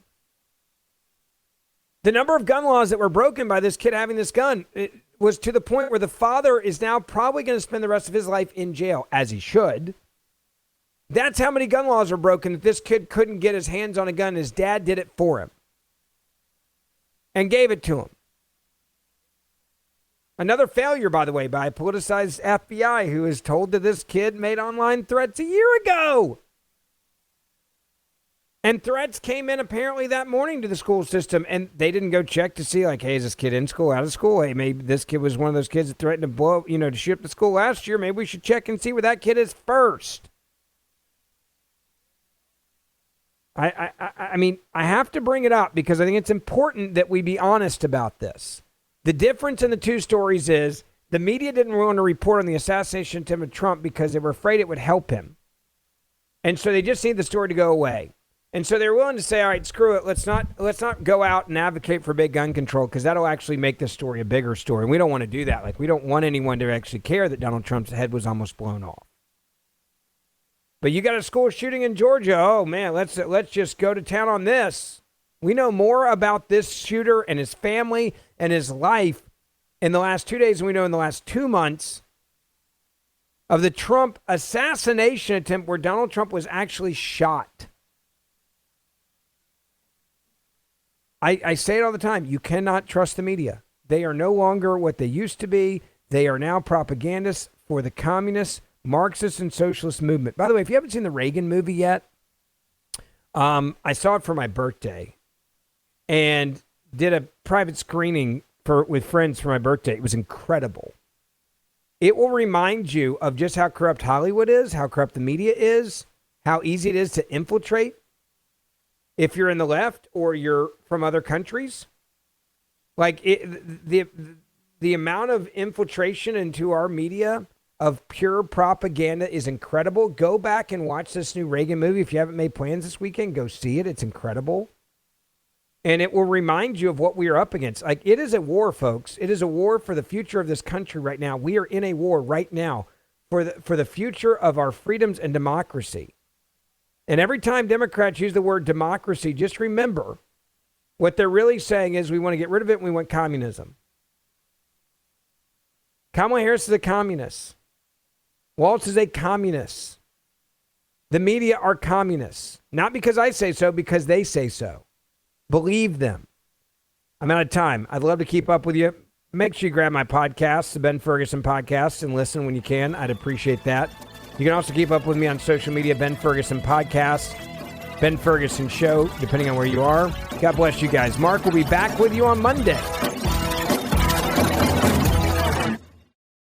The number of gun laws that were broken by this kid having this gun, it was to the point where the father is now probably going to spend the rest of his life in jail, as he should. That's how many gun laws are broken, that this kid couldn't get his hands on a gun. His dad did it for him and gave it to him. Another failure, by the way, by a politicized FBI who is told that this kid made online threats a year ago. And threats came in apparently that morning to the school system, and they didn't go check to see, like, hey, is this kid in school, out of school? Hey, maybe this kid was one of those kids that threatened to blow, to shoot up the school last year. Maybe we should check and see where that kid is first. I mean, I have to bring it up because I think it's important that we be honest about this. The difference in the two stories is the media didn't want to report on the assassination attempt of Trump because they were afraid it would help him. And so they just need the story to go away. And so they're willing to say, all right, screw it. Let's not go out and advocate for big gun control because that'll actually make this story a bigger story. And we don't want to do that. Like, we don't want anyone to actually care that Donald Trump's head was almost blown off. But you got a school shooting in Georgia. Oh, man, let's just go to town on this. We know more about this shooter and his family and his life in the last 2 days than we know in the last 2 months of the Trump assassination attempt where Donald Trump was actually shot. I say it all the time. You cannot trust the media. They are no longer what they used to be. They are now propagandists for the communists, Marxist, and socialist movement. By the way, if you haven't seen the Reagan movie yet, I saw it for my birthday and did a private screening with friends for my birthday. It was incredible. It will remind you of just how corrupt Hollywood is, how corrupt the media is, how easy it is to infiltrate if you're in the left or you're from other countries. Like, the amount of infiltration into our media of pure propaganda is incredible. Go back and watch this new Reagan movie. If you haven't made plans this weekend, go see it. It's incredible. And it will remind you of what we are up against. Like, it is a war, folks. It is a war for the future of this country right now. We are in a war right now for the future of our freedoms and democracy. And every time Democrats use the word democracy, just remember what they're really saying is we want to get rid of it and we want communism. Kamala Harris is a communist. Waltz is a communist. The media are communists. Not because I say so, because they say so. Believe them. I'm out of time. I'd love to keep up with you. Make sure you grab my podcast, the Ben Ferguson Podcast, and listen when you can. I'd appreciate that. You can also keep up with me on social media, Ben Ferguson Podcast, Ben Ferguson Show, depending on where you are. God bless you guys. Mark will be back with you on Monday.